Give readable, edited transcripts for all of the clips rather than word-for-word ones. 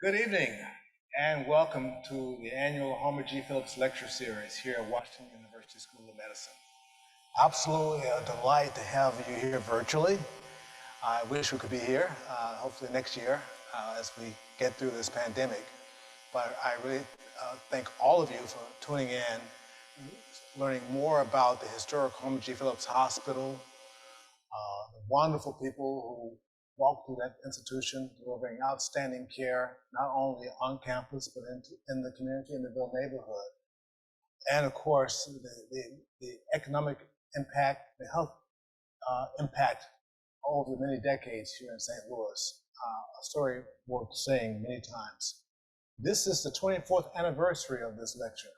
Good evening and welcome to the annual Homer G. Phillips Lecture Series here at Washington University School of Medicine. Absolutely a delight to have you here virtually. I wish we could be here, hopefully next year as we get through this pandemic. But I really thank all of you for tuning in, learning more about the historic Homer G. Phillips Hospital, the wonderful people who walk through that institution, delivering outstanding care, not only on campus, but in the community, in the Ville neighborhood. And of course, the economic impact, the health impact over many decades here in St. Louis, a story worth saying many times. This is the 24th anniversary of this lecture.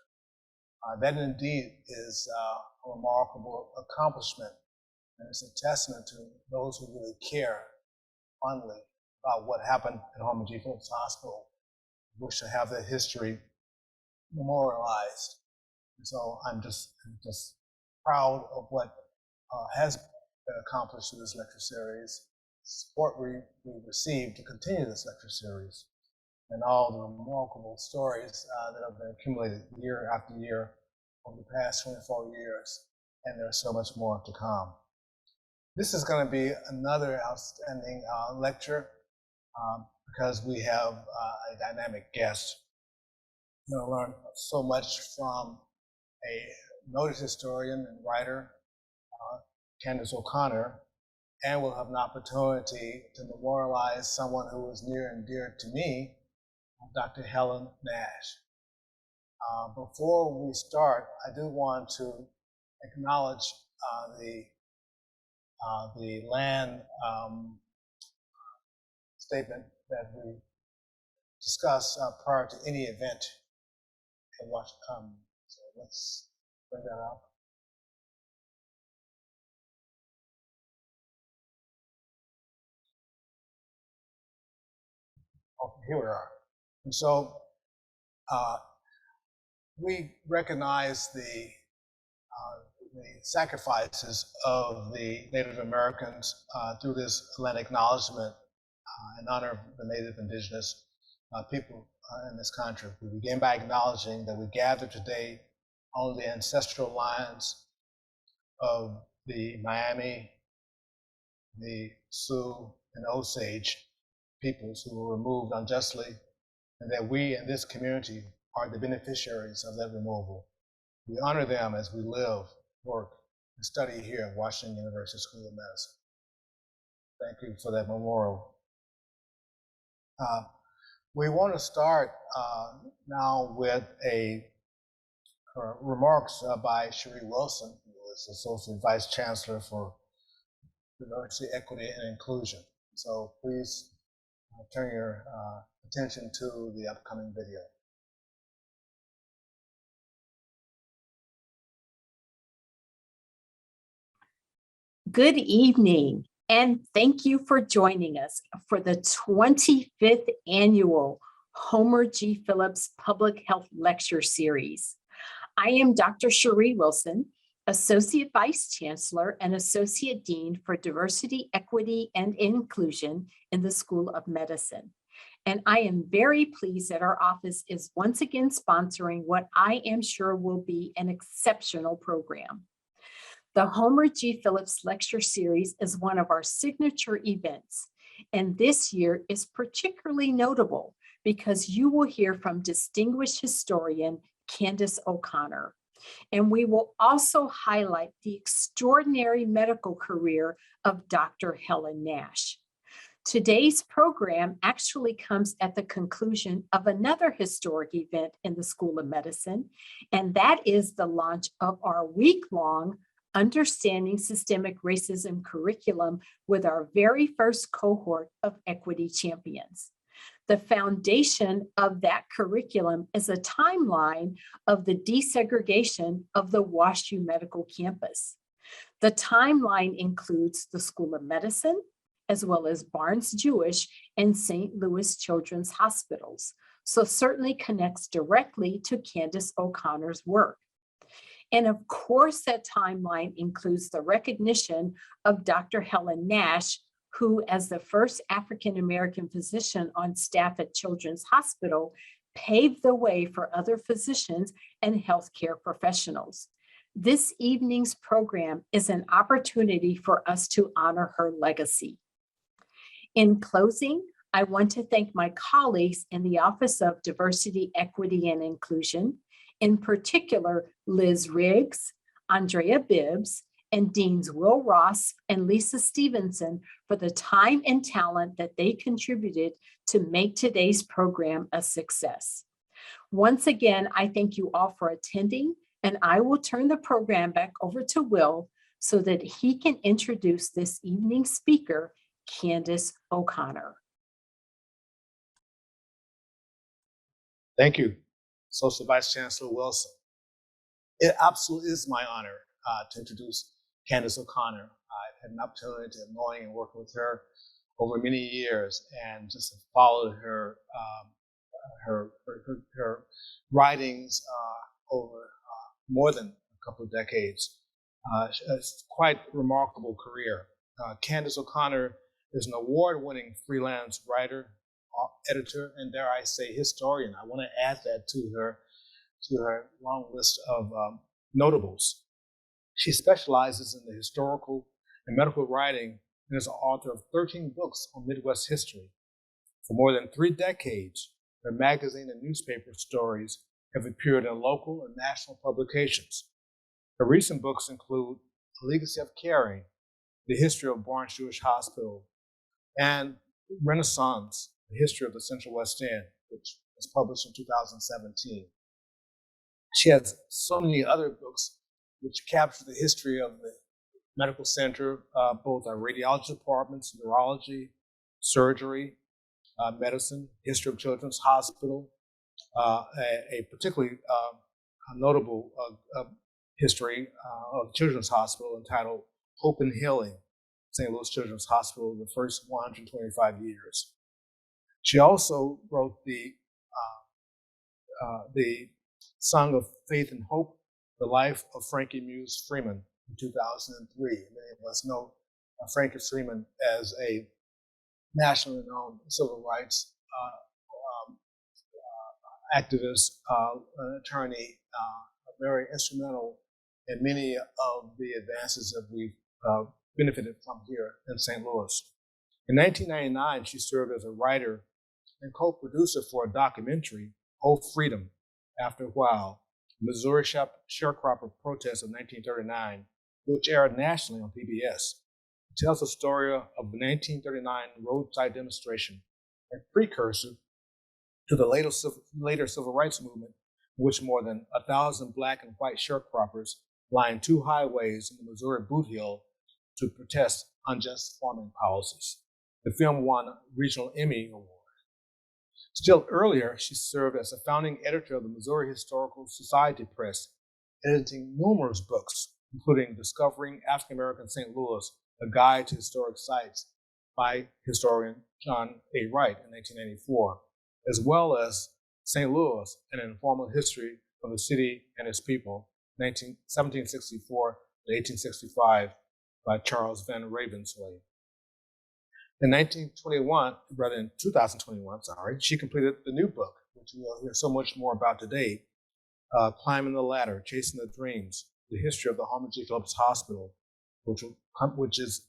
That indeed is a remarkable accomplishment, and it's a testament to those who really care fondly about what happened at Homer G. Phillips Hospital. I wish to have that history memorialized. And so I'm just proud of what has been accomplished through this lecture series, support we received to continue this lecture series, and all the remarkable stories that have been accumulated year after year over the past 24 years, and there's so much more to come. This is going to be another outstanding lecture because we have a dynamic guest. We're going to learn so much from a noted historian and writer, Candace O'Connor, and we'll have an opportunity to memorialize someone who is near and dear to me, Dr. Helen Nash. Before we start, I do want to acknowledge the land statement that we discussed prior to any event in Washington. So let's bring that up. Oh, here we are. And so we recognize the sacrifices of the Native Americans through this land acknowledgement in honor of the Native Indigenous people in this country. We begin by acknowledging that we gather today on the ancestral lines of the Miami, the Sioux, and Osage peoples who were removed unjustly, and that we in this community are the beneficiaries of that removal. We honor them as we live, work, and study here at Washington University School of Medicine. Thank you for that memorial. We want to start now with remarks by Honoree Wilson, who is Associate Vice Chancellor for Diversity, Equity, and Inclusion. So please turn your attention to the upcoming video. Good evening, and thank you for joining us for the 25th annual Homer G. Phillips Public Health Lecture Series. I am Dr. Honoree Wilson, Associate Vice Chancellor and Associate Dean for Diversity, Equity, and Inclusion in the School of Medicine. And I am very pleased that our office is once again sponsoring what I am sure will be an exceptional program. The Homer G. Phillips Lecture Series is one of our signature events, and this year is particularly notable because you will hear from distinguished historian Candace O'Connor, and we will also highlight the extraordinary medical career of Dr. Helen Nash. Today's program actually comes at the conclusion of another historic event in the School of Medicine, and that is the launch of our week-long Understanding Systemic Racism curriculum with our very first cohort of equity champions. The foundation of that curriculum is a timeline of the desegregation of the WashU Medical Campus. The timeline includes the School of Medicine, as well as Barnes Jewish and St. Louis Children's Hospitals, so certainly connects directly to Candace O'Connor's work. And of course, that timeline includes the recognition of Dr. Helen Nash, who, as the first African-American physician on staff at Children's Hospital, paved the way for other physicians and healthcare professionals. This evening's program is an opportunity for us to honor her legacy. In closing, I want to thank my colleagues in the Office of Diversity, Equity, and Inclusion, in particular, Liz Riggs, Andrea Bibbs, and Deans Will Ross and Lisa Stevenson for the time and talent that they contributed to make today's program a success. Once again, I thank you all for attending, and I will turn the program back over to Will so that he can introduce this evening's speaker, Candace O'Connor. Thank you, Associate Vice Chancellor Wilson. It absolutely is my honor to introduce Candace O'Connor. I've had an opportunity of knowing and working with her over many years, and just have followed her writings over more than a couple of decades. It's quite a remarkable career. Candace O'Connor is an award-winning freelance writer, editor, and dare I say historian. I want to add that to her long list of notables. She specializes in the historical and medical writing and is the author of 13 books on Midwest history. For more than 3 decades, her magazine and newspaper stories have appeared in local and national publications. Her recent books include A Legacy of Caring, The History of Barnes-Jewish Hospital, and Renaissance, The History of the Central West End, which was published in 2017. She has so many other books which capture the history of the medical center, both our radiology departments, neurology, surgery, medicine, history of Children's Hospital, a particularly notable history of Children's Hospital entitled Hope and Healing, St. Louis Children's Hospital, the first 125 years. She also wrote the Song of Faith and Hope, The Life of Frankie Muse Freeman in 2003. Many of us know Frankie Freeman as a nationally known civil rights activist, an attorney, very instrumental in many of the advances that we've benefited from here in St. Louis. In 1999, she served as a writer and co-producer for a documentary, Oh Freedom, After a While, Missouri sharecropper protest of 1939, which aired nationally on PBS. It tells the story of the 1939 roadside demonstration, a precursor to the later civil rights movement, in which more than 1,000 Black and white sharecroppers lined 2 highways in the Missouri Boot Hill to protest unjust farming policies. The film won a regional Emmy Award. Still earlier, she served as a founding editor of the Missouri Historical Society Press, editing numerous books, including Discovering African American St. Louis, A Guide to Historic Sites by historian John A. Wright in 1994, as well as St. Louis, An Informal History of the City and Its People, 1764 to 1865, by Charles Van Ravensway. In 2021, she completed the new book, which we'll hear so much more about today, Climbing the Ladder, Chasing the Dreams, The History of the Honoree Phillips Hospital, which is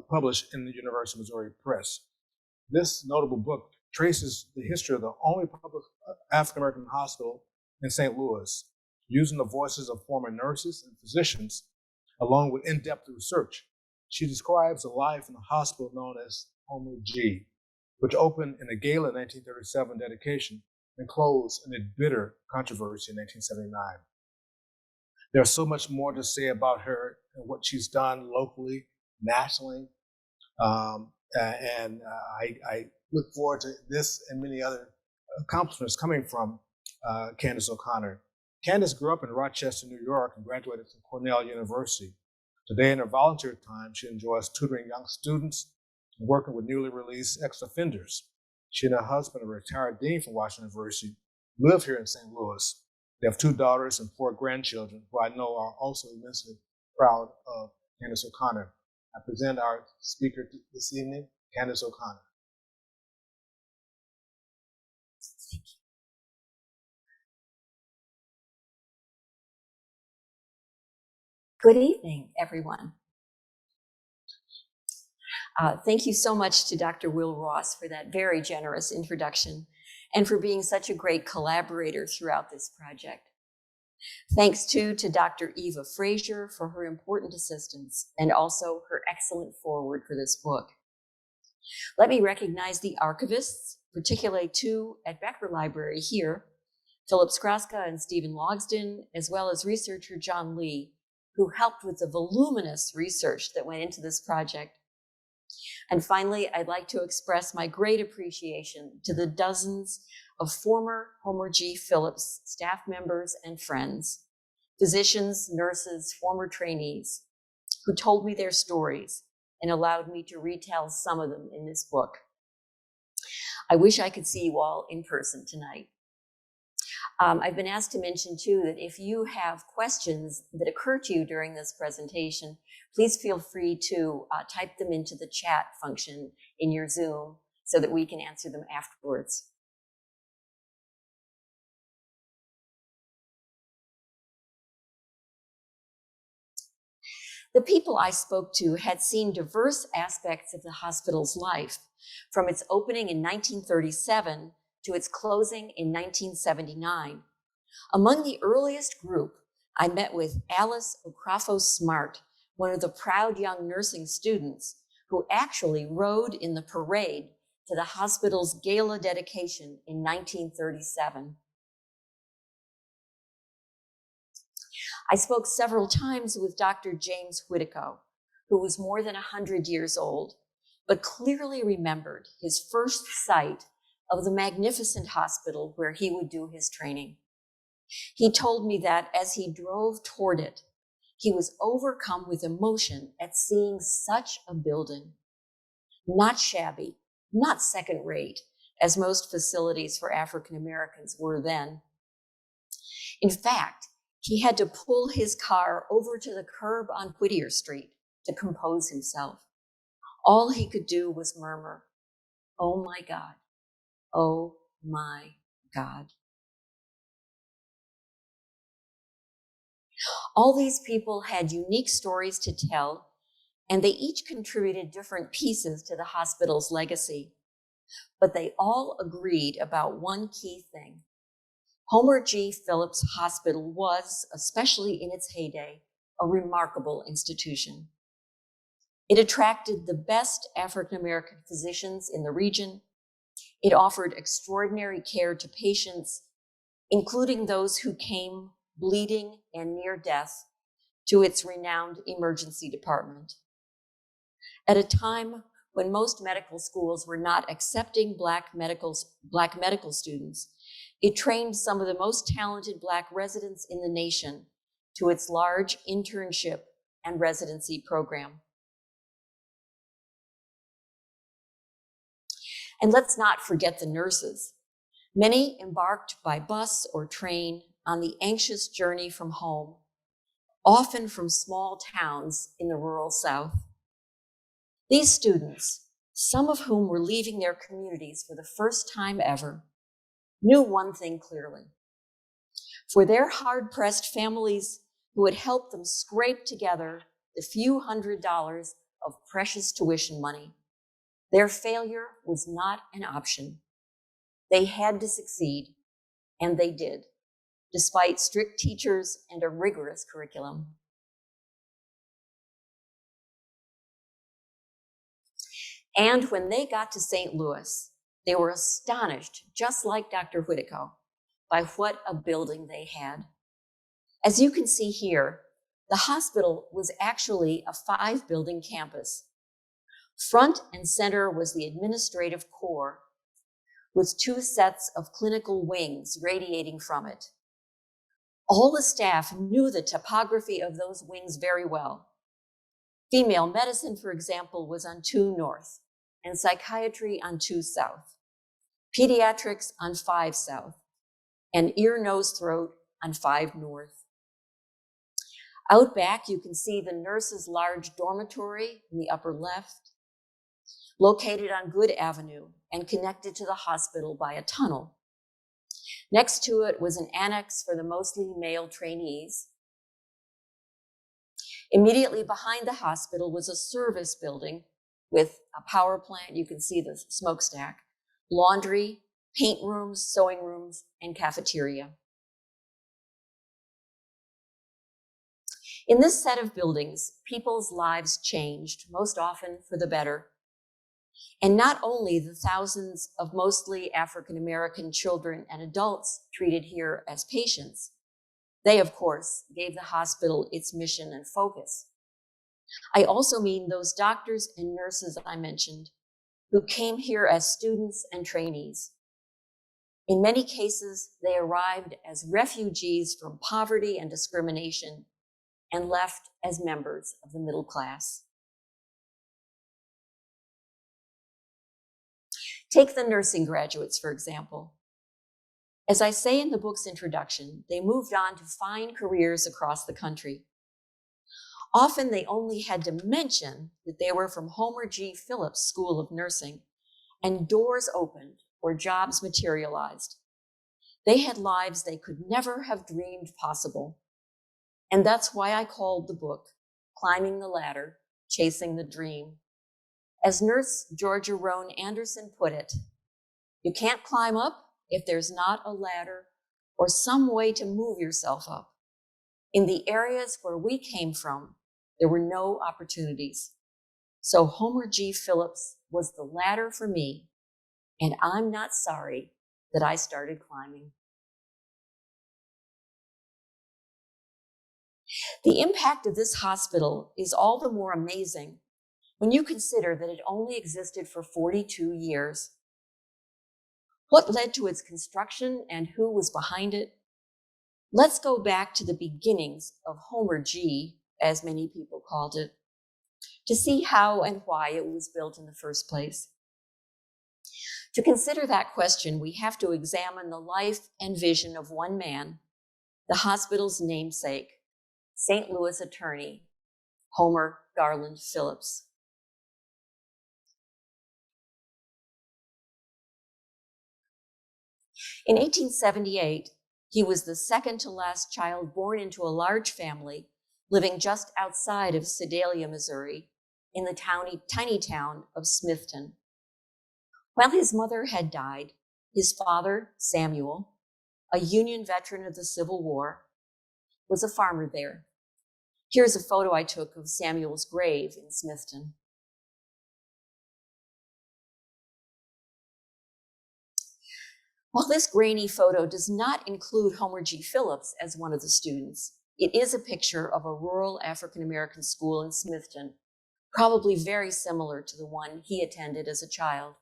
published in the University of Missouri Press. This notable book traces the history of the only public African-American hospital in St. Louis, using the voices of former nurses and physicians, along with in-depth research. She describes a life in a hospital known as Honoree G, which opened in a gala 1937 dedication and closed in a bitter controversy in 1979. There's so much more to say about her and what she's done locally, nationally, and I look forward to this and many other accomplishments coming from Candace O'Connor. Candace grew up in Rochester, New York, and graduated from Cornell University. Today, in her volunteer time, she enjoys tutoring young students and working with newly released ex-offenders. She and her husband, a retired dean from Washington University, live here in St. Louis. They have 2 daughters and 4 grandchildren, who I know are also immensely proud of Candace O'Connor. I present our speaker this evening, Candace O'Connor. Good evening, everyone. Thank you so much to Dr. Will Ross for that very generous introduction and for being such a great collaborator throughout this project. Thanks too to Dr. Eva Frazier for her important assistance and also her excellent foreword for this book. Let me recognize the archivists, particularly two at Becker Library here, Philip Skraska and Stephen Logsden, as well as researcher John Lee, who helped with the voluminous research that went into this project. And finally, I'd like to express my great appreciation to the dozens of former Homer G. Phillips staff members and friends, physicians, nurses, former trainees, who told me their stories and allowed me to retell some of them in this book. I wish I could see you all in person tonight. I've been asked to mention too that if you have questions that occur to you during this presentation, please feel free to type them into the chat function in your Zoom so that we can answer them afterwards. The people I spoke to had seen diverse aspects of the hospital's life, from its opening in 1937 to its closing in 1979. Among the earliest group, I met with Alice Okrafo-Smart, one of the proud young nursing students who actually rode in the parade to the hospital's gala dedication in 1937. I spoke several times with Dr. James Whittico, who was more than 100 years old, but clearly remembered his first sight of the magnificent hospital where he would do his training. He told me that as he drove toward it, he was overcome with emotion at seeing such a building. Not shabby, not second rate, as most facilities for African Americans were then. In fact, he had to pull his car over to the curb on Whittier Street to compose himself. All he could do was murmur, "Oh my God, oh my God." All these people had unique stories to tell, and they each contributed different pieces to the hospital's legacy. But they all agreed about one key thing. Homer G. Phillips Hospital was, especially in its heyday, a remarkable institution. It attracted the best African-American physicians in the region. It offered extraordinary care to patients, including those who came bleeding and near death to its renowned emergency department. At a time when most medical schools were not accepting Black medical students, it trained some of the most talented Black residents in the nation to its large internship and residency program. And let's not forget the nurses. Many embarked by bus or train on the anxious journey from home, often from small towns in the rural South. These students, some of whom were leaving their communities for the first time ever, knew one thing clearly. For their hard-pressed families who had helped them scrape together the few $100s of precious tuition money, their failure was not an option. They had to succeed, and they did, despite strict teachers and a rigorous curriculum. And when they got to St. Louis, they were astonished, just like Dr. Whittico, by what a building they had. As you can see here, the hospital was actually a 5-building campus. Front and center was the administrative core, with 2 sets of clinical wings radiating from it. All the staff knew the topography of those wings very well. Female medicine, for example, was on 2 north, and psychiatry on 2 south. Pediatrics on 5 south, and ear, nose, throat on 5 north. Out back, you can see the nurse's large dormitory in the upper left, located on Good Avenue and connected to the hospital by a tunnel. Next to it was an annex for the mostly male trainees. Immediately behind the hospital was a service building with a power plant, you can see the smokestack, laundry, paint rooms, sewing rooms, and cafeteria. In this set of buildings, people's lives changed, most often for the better. And not only the thousands of mostly African-American children and adults treated here as patients, they, of course, gave the hospital its mission and focus. I also mean those doctors and nurses I mentioned who came here as students and trainees. In many cases, they arrived as refugees from poverty and discrimination and left as members of the middle class. Take the nursing graduates, for example. As I say in the book's introduction, they moved on to fine careers across the country. Often they only had to mention that they were from Homer G. Phillips School of Nursing, and doors opened or jobs materialized. They had lives they could never have dreamed possible. And that's why I called the book Climbing the Ladder, Chasing the Dream. As nurse Georgia Roan Anderson put it, you can't climb up if there's not a ladder or some way to move yourself up. In the areas where we came from, there were no opportunities. So Homer G. Phillips was the ladder for me, and I'm not sorry that I started climbing. The impact of this hospital is all the more amazing when you consider that it only existed for 42 years. What led to its construction and who was behind it? Let's go back to the beginnings of Homer G, as many people called it, to see how and why it was built in the first place. To consider that question, we have to examine the life and vision of one man, the hospital's namesake, St. Louis attorney, Homer Garland Phillips. In 1878, he was the second to last child born into a large family living just outside of Sedalia, Missouri, in the tiny town of Smithton. While his mother had died, his father, Samuel, a Union veteran of the Civil War, was a farmer there. Here's a photo I took of Samuel's grave in Smithton. While this grainy photo does not include Homer G. Phillips as one of the students, it is a picture of a rural African-American school in Smithton, probably very similar to the one he attended as a child.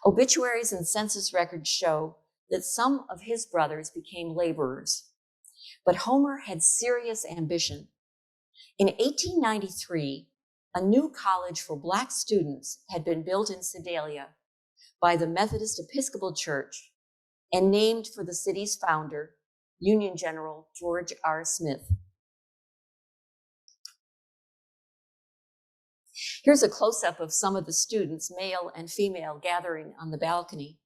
Obituaries and census records show that some of his brothers became laborers, but Homer had serious ambition. In 1893, a new college for Black students had been built in Sedalia by the Methodist Episcopal Church and named for the city's founder, Union General George R. Smith. Here's a close-up of some of the students, male and female, gathering on the balcony.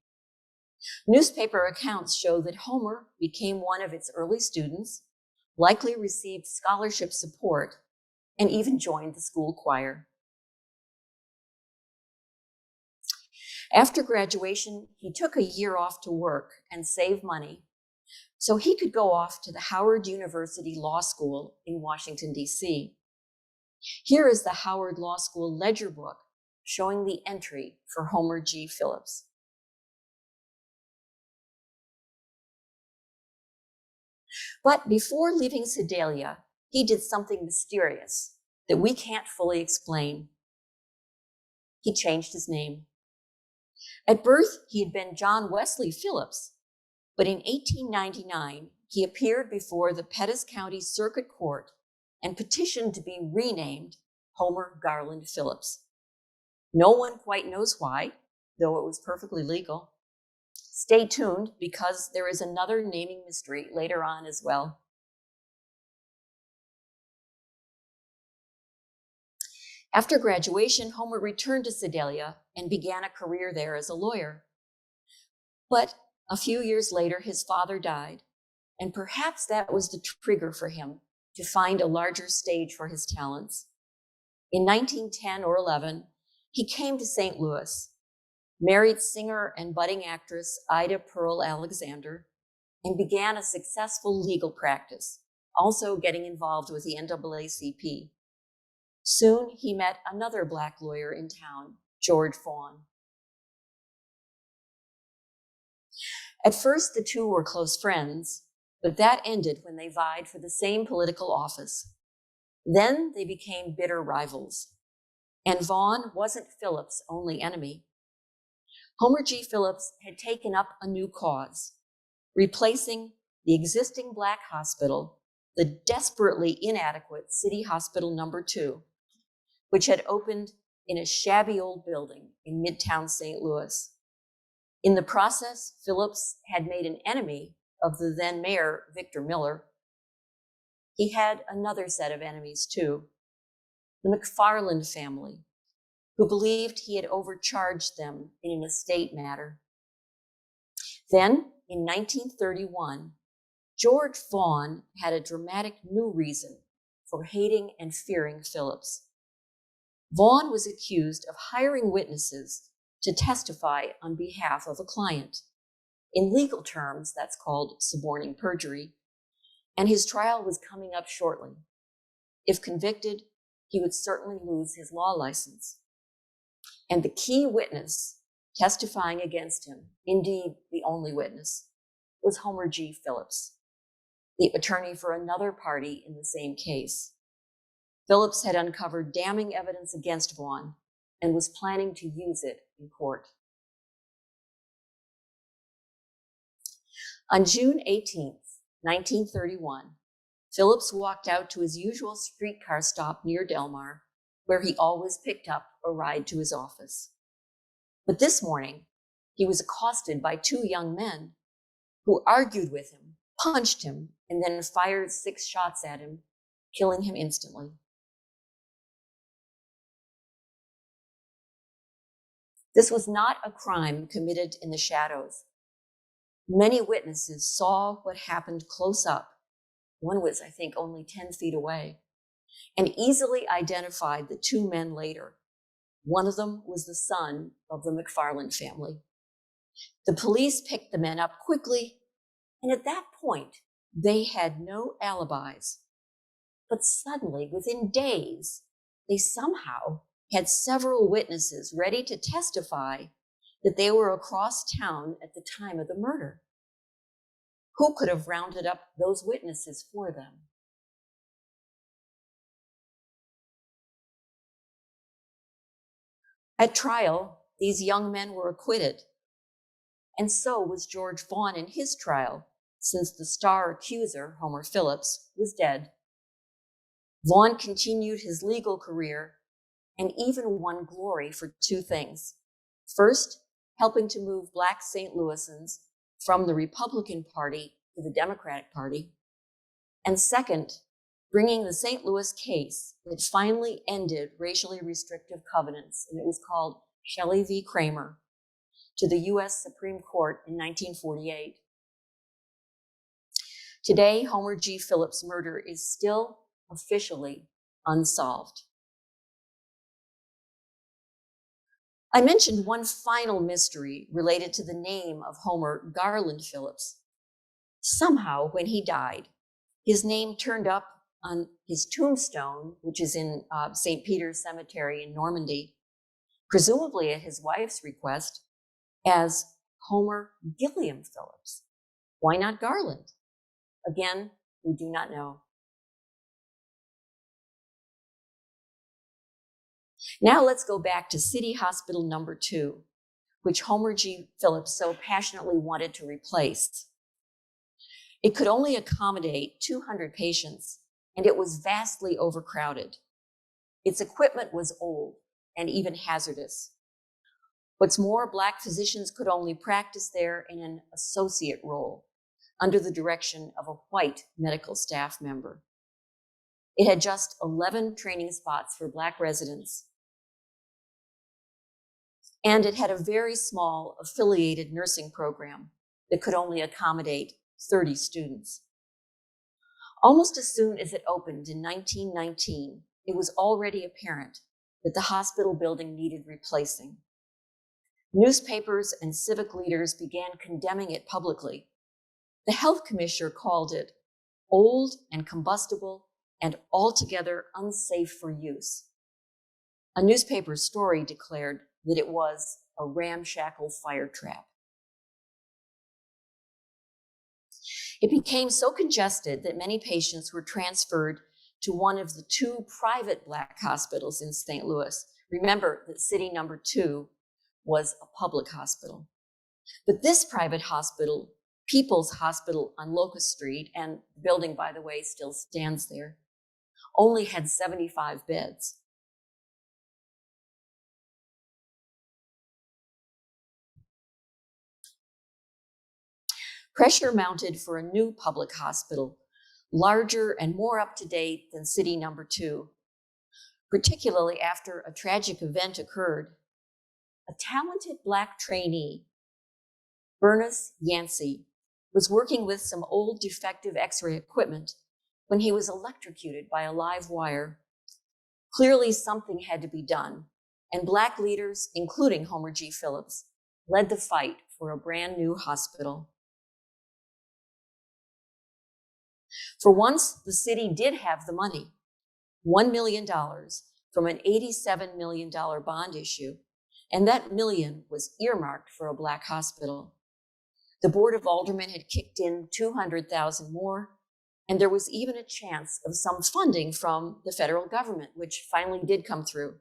Newspaper accounts show that Homer became one of its early students, likely received scholarship support, and even joined the school choir. After graduation, he took a year off to work and save money so he could go off to the Howard University Law School in Washington, D.C. Here is the Howard Law School ledger book showing the entry for Homer G. Phillips. But before leaving Sedalia, he did something mysterious that we can't fully explain. He changed his name. At birth, he had been John Wesley Phillips, but in 1899, he appeared before the Pettis County Circuit Court and petitioned to be renamed Homer Garland Phillips. No one quite knows why, though it was perfectly legal. Stay tuned because there is another naming mystery later on as well. After graduation, Homer returned to Sedalia and began a career there as a lawyer. But a few years later, his father died, and perhaps that was the trigger for him to find a larger stage for his talents. In 1910 or 11, he came to St. Louis, married singer and budding actress Ida Pearl Alexander, and began a successful legal practice, also getting involved with the NAACP. Soon, he met another Black lawyer in town, George Vaughn. At first, the two were close friends, but that ended when they vied for the same political office. Then they became bitter rivals, and Vaughn wasn't Phillips' only enemy. Homer G. Phillips had taken up a new cause, replacing the existing Black hospital, the desperately inadequate City Hospital No. 2, which had opened in a shabby old building in Midtown St. Louis. In the process, Phillips had made an enemy of the then mayor, Victor Miller. He had another set of enemies too, the McFarland family, who believed he had overcharged them in an estate matter. Then, in 1931, George Vaughn had a dramatic new reason for hating and fearing Phillips. Vaughn was accused of hiring witnesses to testify on behalf of a client. In legal terms, that's called suborning perjury, and his trial was coming up shortly. If convicted, he would certainly lose his law license. And the key witness testifying against him, indeed the only witness, was Homer G. Phillips, the attorney for another party in the same case. Phillips had uncovered damning evidence against Vaughn and was planning to use it in court. On June 18, 1931, Phillips walked out to his usual streetcar stop near Delmar, where he always picked up a ride to his office. But this morning, he was accosted by two young men who argued with him, punched him, and then fired 6 shots at him, killing him instantly. This was not a crime committed in the shadows. Many witnesses saw what happened close up. One was, I think, only 10 feet away, and easily identified the two men later. One of them was the son of the McFarland family. The police picked the men up quickly, and at that point, they had no alibis. But suddenly, within days, they somehow had several witnesses ready to testify that they were across town at the time of the murder. Who could have rounded up those witnesses for them? At trial, these young men were acquitted, and so was George Vaughn in his trial, since the star accuser, Homer Phillips, was dead. Vaughn continued his legal career and even won glory for 2 things. First, helping to move Black St. Louisans from the Republican Party to the Democratic Party. And second, bringing the St. Louis case that finally ended racially restrictive covenants, and it was called Shelley v. Kramer, to the U.S. Supreme Court in 1948. Today, Homer G. Phillips' murder is still officially unsolved. I mentioned one final mystery related to the name of Homer Garland Phillips. Somehow, when he died, his name turned up on his tombstone, which is in St. Peter's Cemetery in Normandy, presumably at his wife's request, as Homer Gilliam Phillips. Why not Garland? Again, we do not know. Now let's go back to City Hospital No. 2, which Homer G. Phillips so passionately wanted to replace. It could only accommodate 200 patients, and it was vastly overcrowded. Its equipment was old and even hazardous. What's more, Black physicians could only practice there in an associate role under the direction of a white medical staff member. It had just 11 training spots for Black residents, and it had a very small affiliated nursing program that could only accommodate 30 students. Almost as soon as it opened in 1919, it was already apparent that the hospital building needed replacing. Newspapers and civic leaders began condemning it publicly. The health commissioner called it old and combustible and altogether unsafe for use. A newspaper story declared that it was a ramshackle fire trap. It became so congested that many patients were transferred to one of the 2 private Black hospitals in St. Louis. Remember that city number 2 was a public hospital. But this private hospital, People's Hospital on Locust Street, and the building, by the way, still stands there, only had 75 beds. Pressure mounted for a new public hospital, larger and more up-to-date than city number 2, particularly after a tragic event occurred. A talented Black trainee, Bernice Yancey, was working with some old defective X-ray equipment when he was electrocuted by a live wire. Clearly something had to be done, and Black leaders, including Homer G. Phillips, led the fight for a brand new hospital. For once, the city did have the money, $1 million from an $87 million bond issue, and that million was earmarked for a Black hospital. The Board of Aldermen had kicked in $200,000 more, and there was even a chance of some funding from the federal government, which finally did come through.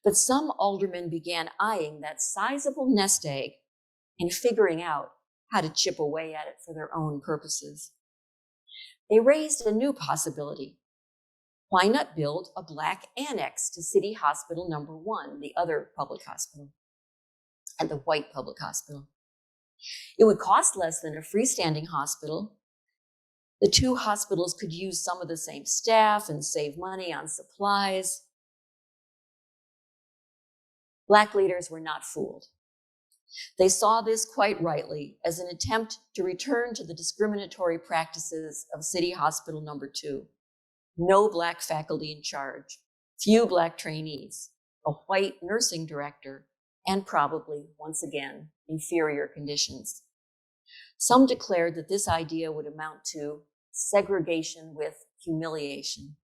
But some aldermen began eyeing that sizable nest egg and figuring out how to chip away at it for their own purposes. They raised a new possibility. Why not build a Black annex to City Hospital number 1, the other public hospital, and the white public hospital? It would cost less than a freestanding hospital. The 2 hospitals could use some of the same staff and save money on supplies. Black leaders were not fooled. They saw this quite rightly as an attempt to return to the discriminatory practices of City Hospital number 2. No Black faculty in charge, few Black trainees, a white nursing director, and probably, once again, inferior conditions. Some declared that this idea would amount to segregation with humiliation.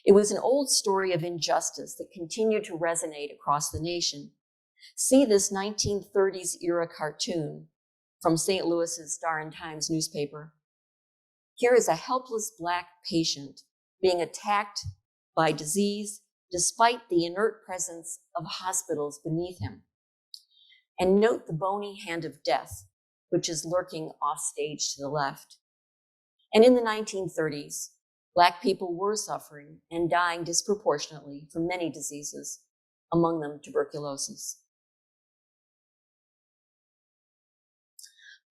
It was an old story of injustice that continued to resonate across the nation. See this 1930s era cartoon from St. Louis's Star and Times newspaper. Here is a helpless Black patient being attacked by disease despite the inert presence of hospitals beneath him. And note the bony hand of death, which is lurking off stage to the left. And in the 1930s, Black people were suffering and dying disproportionately from many diseases, among them tuberculosis.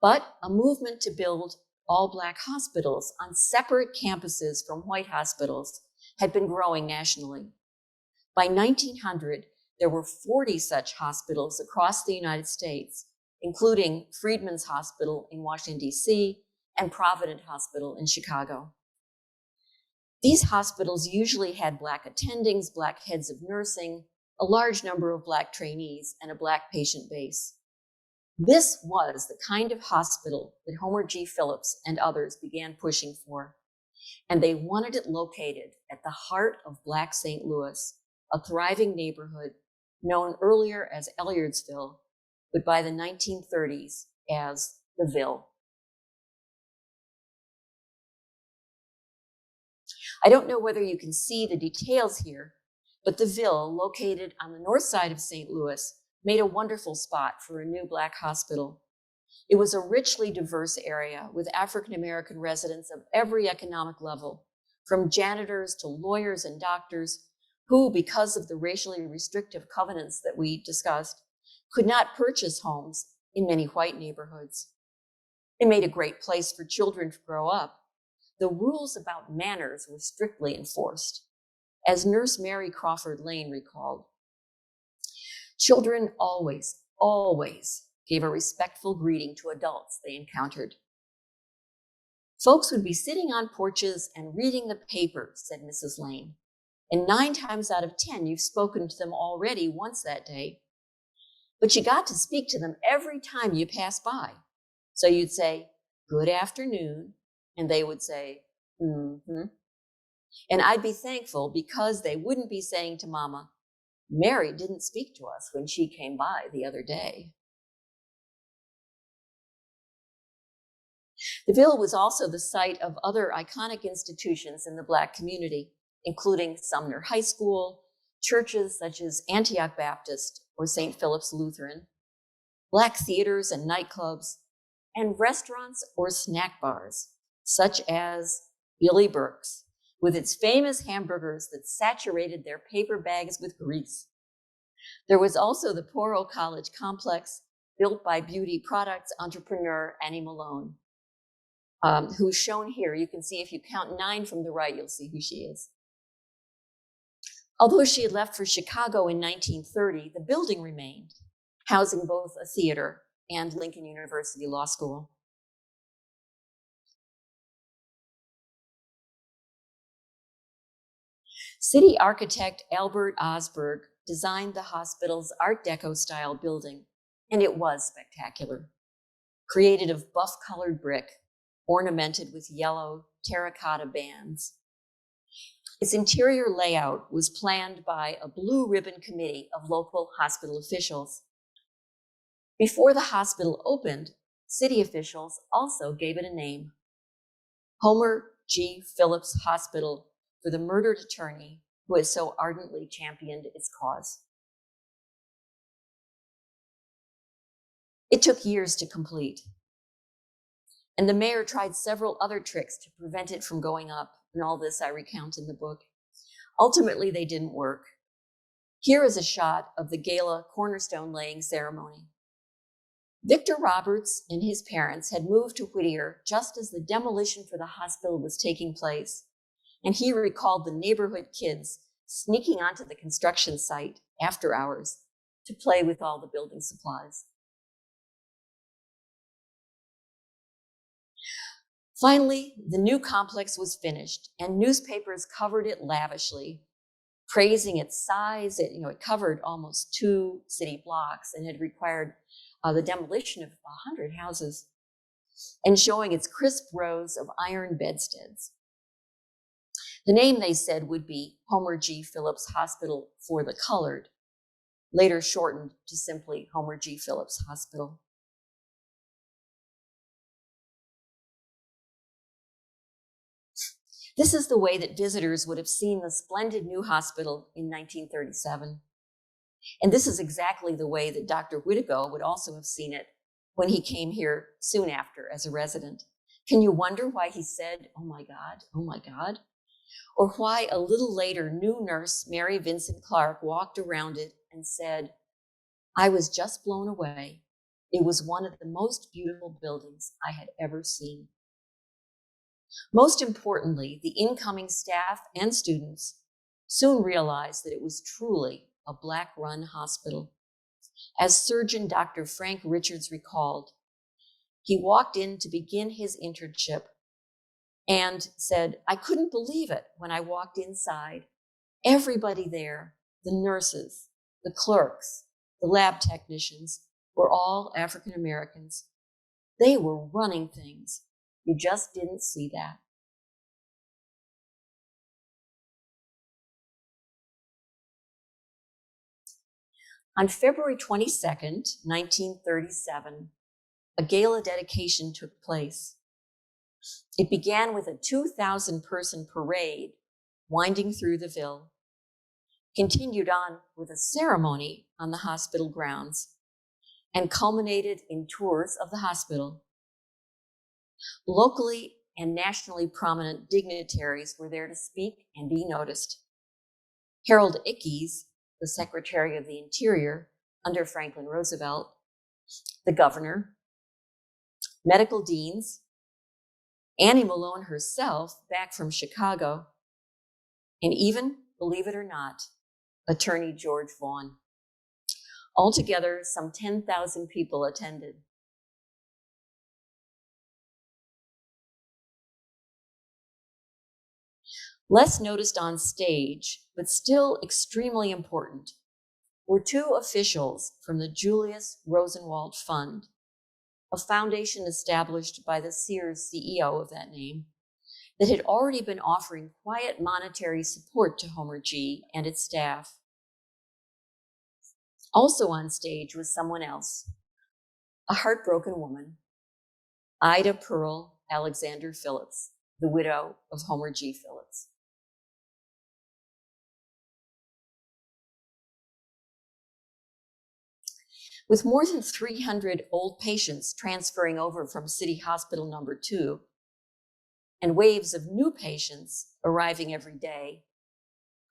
But a movement to build all Black hospitals on separate campuses from white hospitals had been growing nationally. By 1900, there were 40 such hospitals across the United States, including Freedman's Hospital in Washington, D.C., and Providence Hospital in Chicago. These hospitals usually had Black attendings, Black heads of nursing, a large number of Black trainees, and a Black patient base. This was the kind of hospital that Homer G. Phillips and others began pushing for, and they wanted it located at the heart of Black St. Louis, a thriving neighborhood known earlier as Elliotsville, but by the 1930s as the Ville. I don't know whether you can see the details here, but the Ville, located on the north side of St. Louis, made a wonderful spot for a new Black hospital. It was a richly diverse area with African-American residents of every economic level, from janitors to lawyers and doctors, who, because of the racially restrictive covenants that we discussed, could not purchase homes in many white neighborhoods. It made a great place for children to grow up. The rules about manners were strictly enforced. As Nurse Mary Crawford Lane recalled, children always gave a respectful greeting to adults they encountered. Folks would be sitting on porches and reading the paper, said Mrs. Lane, and 9 times out of 10, you've spoken to them already once that day, but you got to speak to them every time you pass by. So you'd say, good afternoon, and they would say, mm-hmm. And I'd be thankful because they wouldn't be saying to Mama, Mary didn't speak to us when she came by the other day. The Ville was also the site of other iconic institutions in the Black community, including Sumner High School, churches such as Antioch Baptist or St. Philip's Lutheran, Black theaters and nightclubs, and restaurants or snack bars, such as Billy Burke's, with its famous hamburgers that saturated their paper bags with grease. There was also the Poro College complex, built by beauty products entrepreneur Annie Malone, who's shown here. You can see if you count 9 from the right, you'll see who she is. Although she had left for Chicago in 1930, the building remained, housing both a theater and Lincoln University Law School. City architect Albert Osberg designed the hospital's Art Deco style building, and it was spectacular. Created of buff-colored brick, ornamented with yellow terracotta bands. Its interior layout was planned by a blue ribbon committee of local hospital officials. Before the hospital opened, city officials also gave it a name, Homer G. Phillips Hospital, for the murdered attorney who had so ardently championed its cause. It took years to complete, and the mayor tried several other tricks to prevent it from going up, and all this I recount in the book. Ultimately, they didn't work. Here is a shot of the gala cornerstone laying ceremony. Victor Roberts and his parents had moved to Whittier just as the demolition for the hospital was taking place, and he recalled the neighborhood kids sneaking onto the construction site after hours to play with all the building supplies. Finally, the new complex was finished, and newspapers covered it lavishly, praising its size. It covered almost 2 city blocks and had required the demolition of 100 houses, and showing its crisp rows of iron bedsteads. The name, they said, would be Homer G. Phillips Hospital for the Colored, later shortened to simply Homer G. Phillips Hospital. This is the way that visitors would have seen the splendid new hospital in 1937. And this is exactly the way that Dr. Whittigo would also have seen it when he came here soon after as a resident. Can you wonder why he said, "Oh my God, oh my God"? Or why a little later, new nurse Mary Vincent Clark walked around it and said, "I was just blown away. It was one of the most beautiful buildings I had ever seen." Most importantly, the incoming staff and students soon realized that it was truly a Black-run hospital. As surgeon Dr. Frank Richards recalled, he walked in to begin his internship and said, "I couldn't believe it when I walked inside. Everybody there, the nurses, the clerks, the lab technicians, were all African Americans. They were running things. You just didn't see that." On February 22nd, 1937, a gala dedication took place. It began with a 2,000-person parade winding through the Ville, continued on with a ceremony on the hospital grounds, and culminated in tours of the hospital. Locally and nationally prominent dignitaries were there to speak and be noticed. Harold Ickes, the Secretary of the Interior under Franklin Roosevelt, the governor, medical deans, Annie Malone herself back from Chicago, and even, believe it or not, Attorney George Vaughan. Altogether, some 10,000 people attended. Less noticed on stage, but still extremely important, were two officials from the Julius Rosenwald Fund, a foundation established by the Sears CEO of that name, that had already been offering quiet monetary support to Homer G. and its staff. Also on stage was someone else, a heartbroken woman, Ida Pearl Alexander Phillips, the widow of Homer G. Phillips. With more than 300 old patients transferring over from City Hospital number 2 and waves of new patients arriving every day,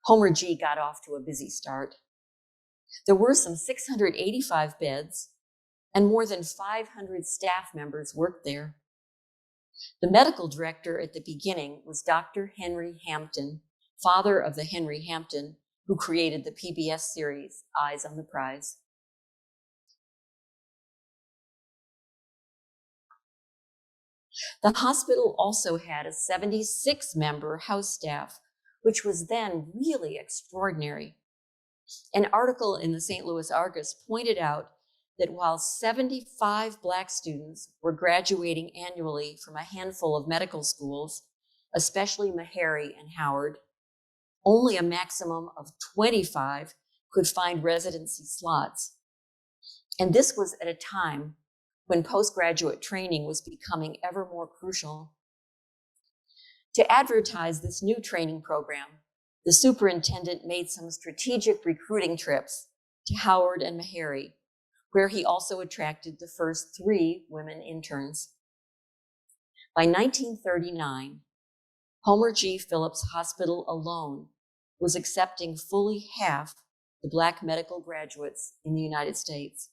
Homer G. got off to a busy start. There were some 685 beds, and more than 500 staff members worked there. The medical director at the beginning was Dr. Henry Hampton, father of the Henry Hampton who created the PBS series Eyes on the Prize. The hospital also had a 76-member house staff, which was then really extraordinary. An article in the St. Louis Argus pointed out that while 75 Black students were graduating annually from a handful of medical schools, especially Meharry and Howard, only a maximum of 25 could find residency slots. And this was at a time when postgraduate training was becoming ever more crucial. To advertise this new training program, the superintendent made some strategic recruiting trips to Howard and Meharry, where he also attracted the first 3 women interns. By 1939, Homer G. Phillips Hospital alone was accepting fully half the Black medical graduates in the United States.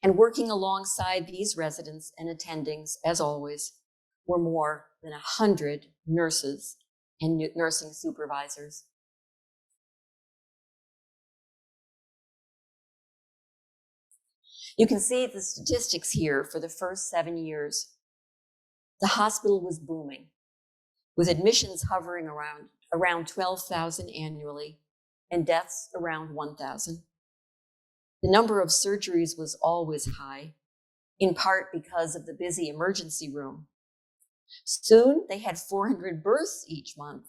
And working alongside these residents and attendings, as always, were more than 100 nurses and nursing supervisors. You can see the statistics here for the first 7 years. The hospital was booming, with admissions hovering around 12,000 annually and deaths around 1,000. The number of surgeries was always high, in part because of the busy emergency room. Soon, they had 400 births each month.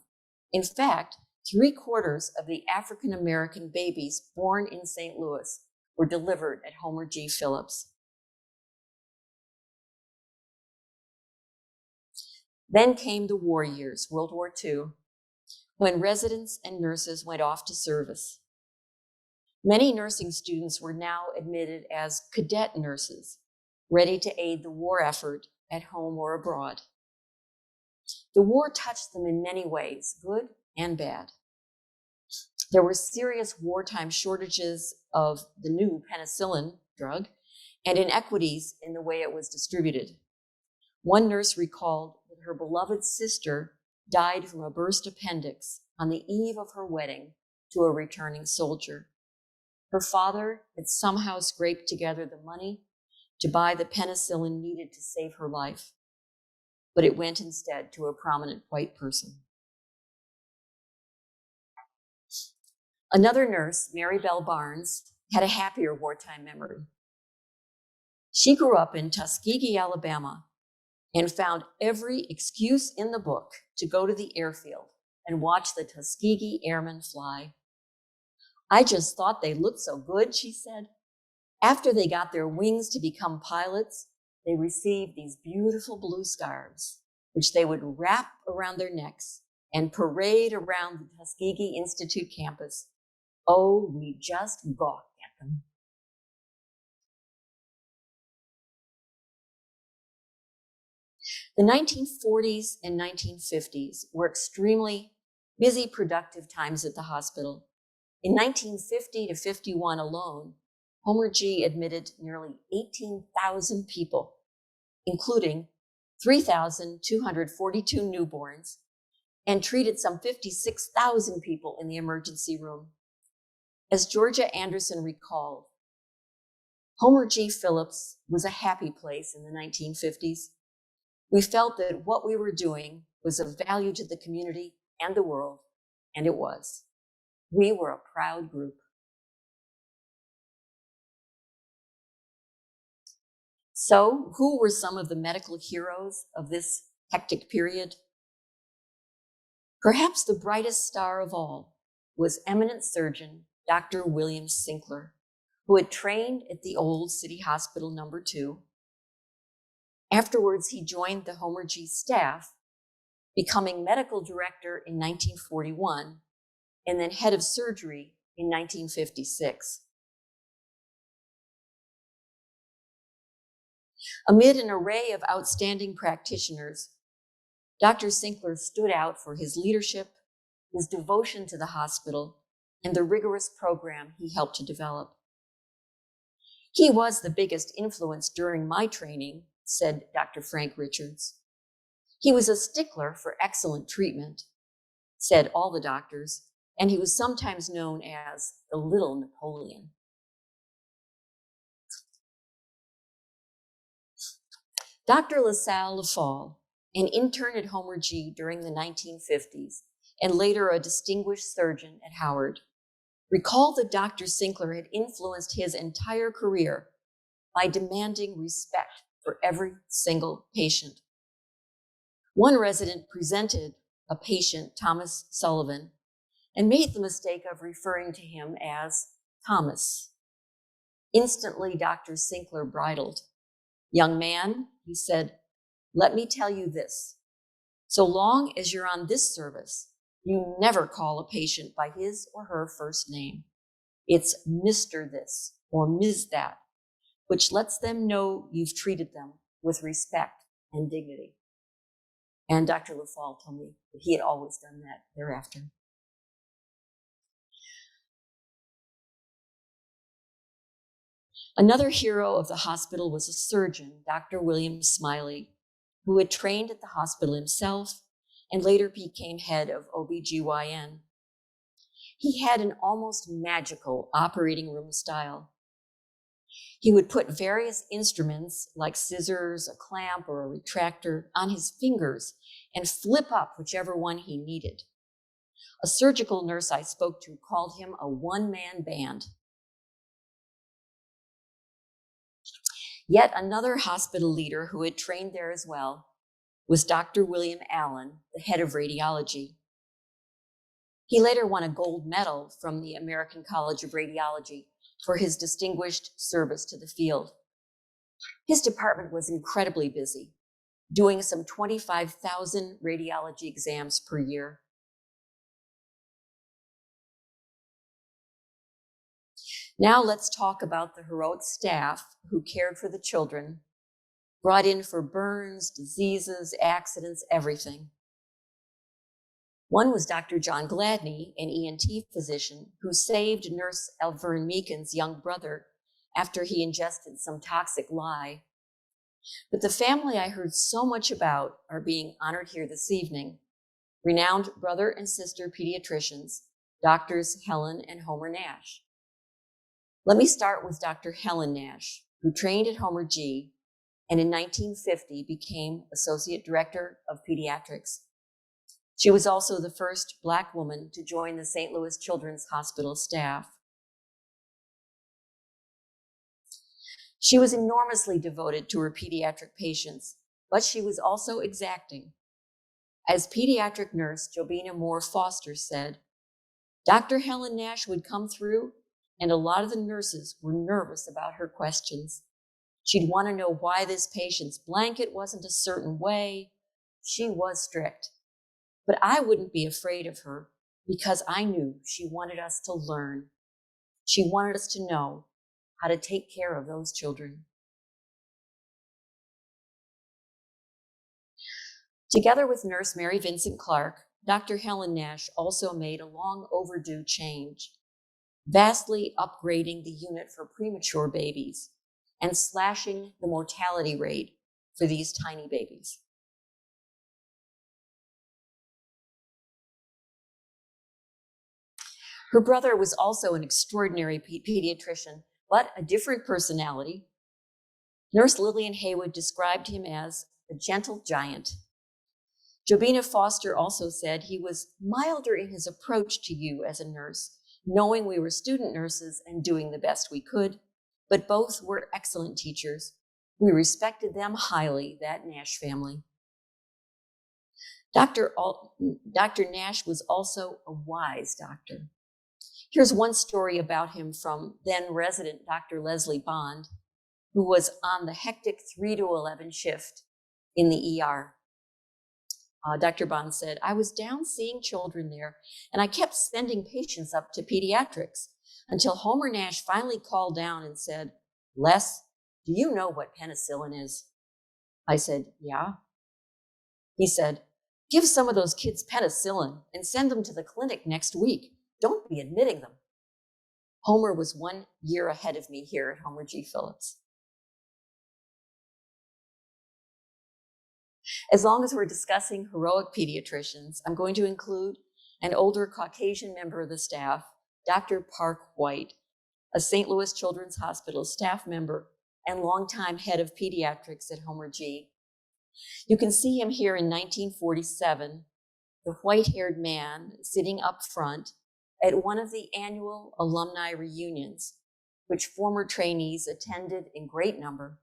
In fact, 3/4 of the African-American babies born in St. Louis were delivered at Homer G. Phillips. Then came the war years, World War II, when residents and nurses went off to service. Many nursing students were now admitted as cadet nurses, ready to aid the war effort at home or abroad. The war touched them in many ways, good and bad. There were serious wartime shortages of the new penicillin drug and inequities in the way it was distributed. One nurse recalled that her beloved sister died from a burst appendix on the eve of her wedding to a returning soldier. Her father had somehow scraped together the money to buy the penicillin needed to save her life, but it went instead to a prominent white person. Another nurse, Mary Bell Barnes, had a happier wartime memory. She grew up in Tuskegee, Alabama, and found every excuse in the book to go to the airfield and watch the Tuskegee Airmen fly. "I just thought they looked so good," she said. "After they got their wings to become pilots, they received these beautiful blue scarves, which they would wrap around their necks and parade around the Tuskegee Institute campus. Oh, we just gawked at them." The 1940s and 1950s were extremely busy, productive times at the hospital. In 1950 to 51 alone, Homer G admitted nearly 18,000 people, including 3,242 newborns, and treated some 56,000 people in the emergency room. As Georgia Anderson recalled, Homer G. Phillips was a happy place in the 1950s. We felt that what we were doing was of value to the community and the world, and it was. We were a proud group. So, who were some of the medical heroes of this hectic period? Perhaps the brightest star of all was eminent surgeon Dr. William Sinkler, who had trained at the old City Hospital No. 2. Afterwards, he joined the Homer G staff, becoming medical director in 1941 and then head of surgery in 1956. Amid an array of outstanding practitioners, Dr. Sinkler stood out for his leadership, his devotion to the hospital, and the rigorous program he helped to develop. He was the biggest influence during my training, said Dr. Frank Richards. He was a stickler for excellent treatment, said all the doctors, and he was sometimes known as the Little Napoleon. Dr. LaSalle Lafall, an intern at Homer G during the 1950s, and later a distinguished surgeon at Howard, recalled that Dr. Sinkler had influenced his entire career by demanding respect for every single patient. One resident presented a patient, Thomas Sullivan, and made the mistake of referring to him as Thomas. Instantly, Dr. Sinkler bridled. "Young man," he said, "let me tell you this. So long as you're on this service, you never call a patient by his or her first name. It's Mr. This or Ms. That, which lets them know you've treated them with respect and dignity." And Dr. LaFall told me that he had always done that thereafter. Another hero of the hospital was a surgeon, Dr. William Smiley, who had trained at the hospital himself and later became head of OBGYN. He had an almost magical operating room style. He would put various instruments like scissors, a clamp, or a retractor on his fingers and flip up whichever one he needed. A surgical nurse I spoke to called him a one-man band. Yet another hospital leader who had trained there as well was Dr. William Allen, the head of radiology. He later won a gold medal from the American College of Radiology for his distinguished service to the field. His department was incredibly busy, doing some 25,000 radiology exams per year. Now let's talk about the heroic staff who cared for the children, brought in for burns, diseases, accidents, everything. One was Dr. John Gladney, an ENT physician who saved nurse Elvern Meekin's young brother after he ingested some toxic lye. But the family I heard so much about are being honored here this evening. Renowned brother and sister pediatricians, Doctors Helen and Homer Nash. Let me start with Dr. Helen Nash, who trained at Homer G and in 1950 became Associate Director of Pediatrics. She was also the first Black woman to join the St. Louis Children's Hospital staff. She was enormously devoted to her pediatric patients, but she was also exacting. As pediatric nurse Jobina Moore Foster said, Dr. Helen Nash would come through and a lot of the nurses were nervous about her questions. She'd want to know why this patient's blanket wasn't a certain way. She was strict. But I wouldn't be afraid of her because I knew she wanted us to learn. She wanted us to know how to take care of those children. Together with nurse Mary Vincent Clark, Dr. Helen Nash also made a long overdue change, vastly upgrading the unit for premature babies and slashing the mortality rate for these tiny babies. Her brother was also an extraordinary pediatrician, but a different personality. Nurse Lillian Haywood described him as a gentle giant. Jobina Foster also said he was milder in his approach to you as a nurse, knowing we were student nurses and doing the best we could, but both were excellent teachers. We respected them highly, that Nash family. Dr. Nash was also a wise doctor. Here's one story about him from then resident Dr. Leslie Bond, who was on the hectic 3 to 11 shift in the ER. Dr. Bond said, I was down seeing children there, and I kept sending patients up to pediatrics until Homer Nash finally called down and said, Les, do you know what penicillin is? I said, yeah. He said, give some of those kids penicillin and send them to the clinic next week. Don't be admitting them. Homer was 1 year ahead of me here at Homer G. Phillips. As long as we're discussing heroic pediatricians, I'm going to include an older Caucasian member of the staff, Dr. Park White, a St. Louis Children's Hospital staff member and longtime head of pediatrics at Homer G. You can see him here in 1947, the white-haired man sitting up front at one of the annual alumni reunions, which former trainees attended in great number.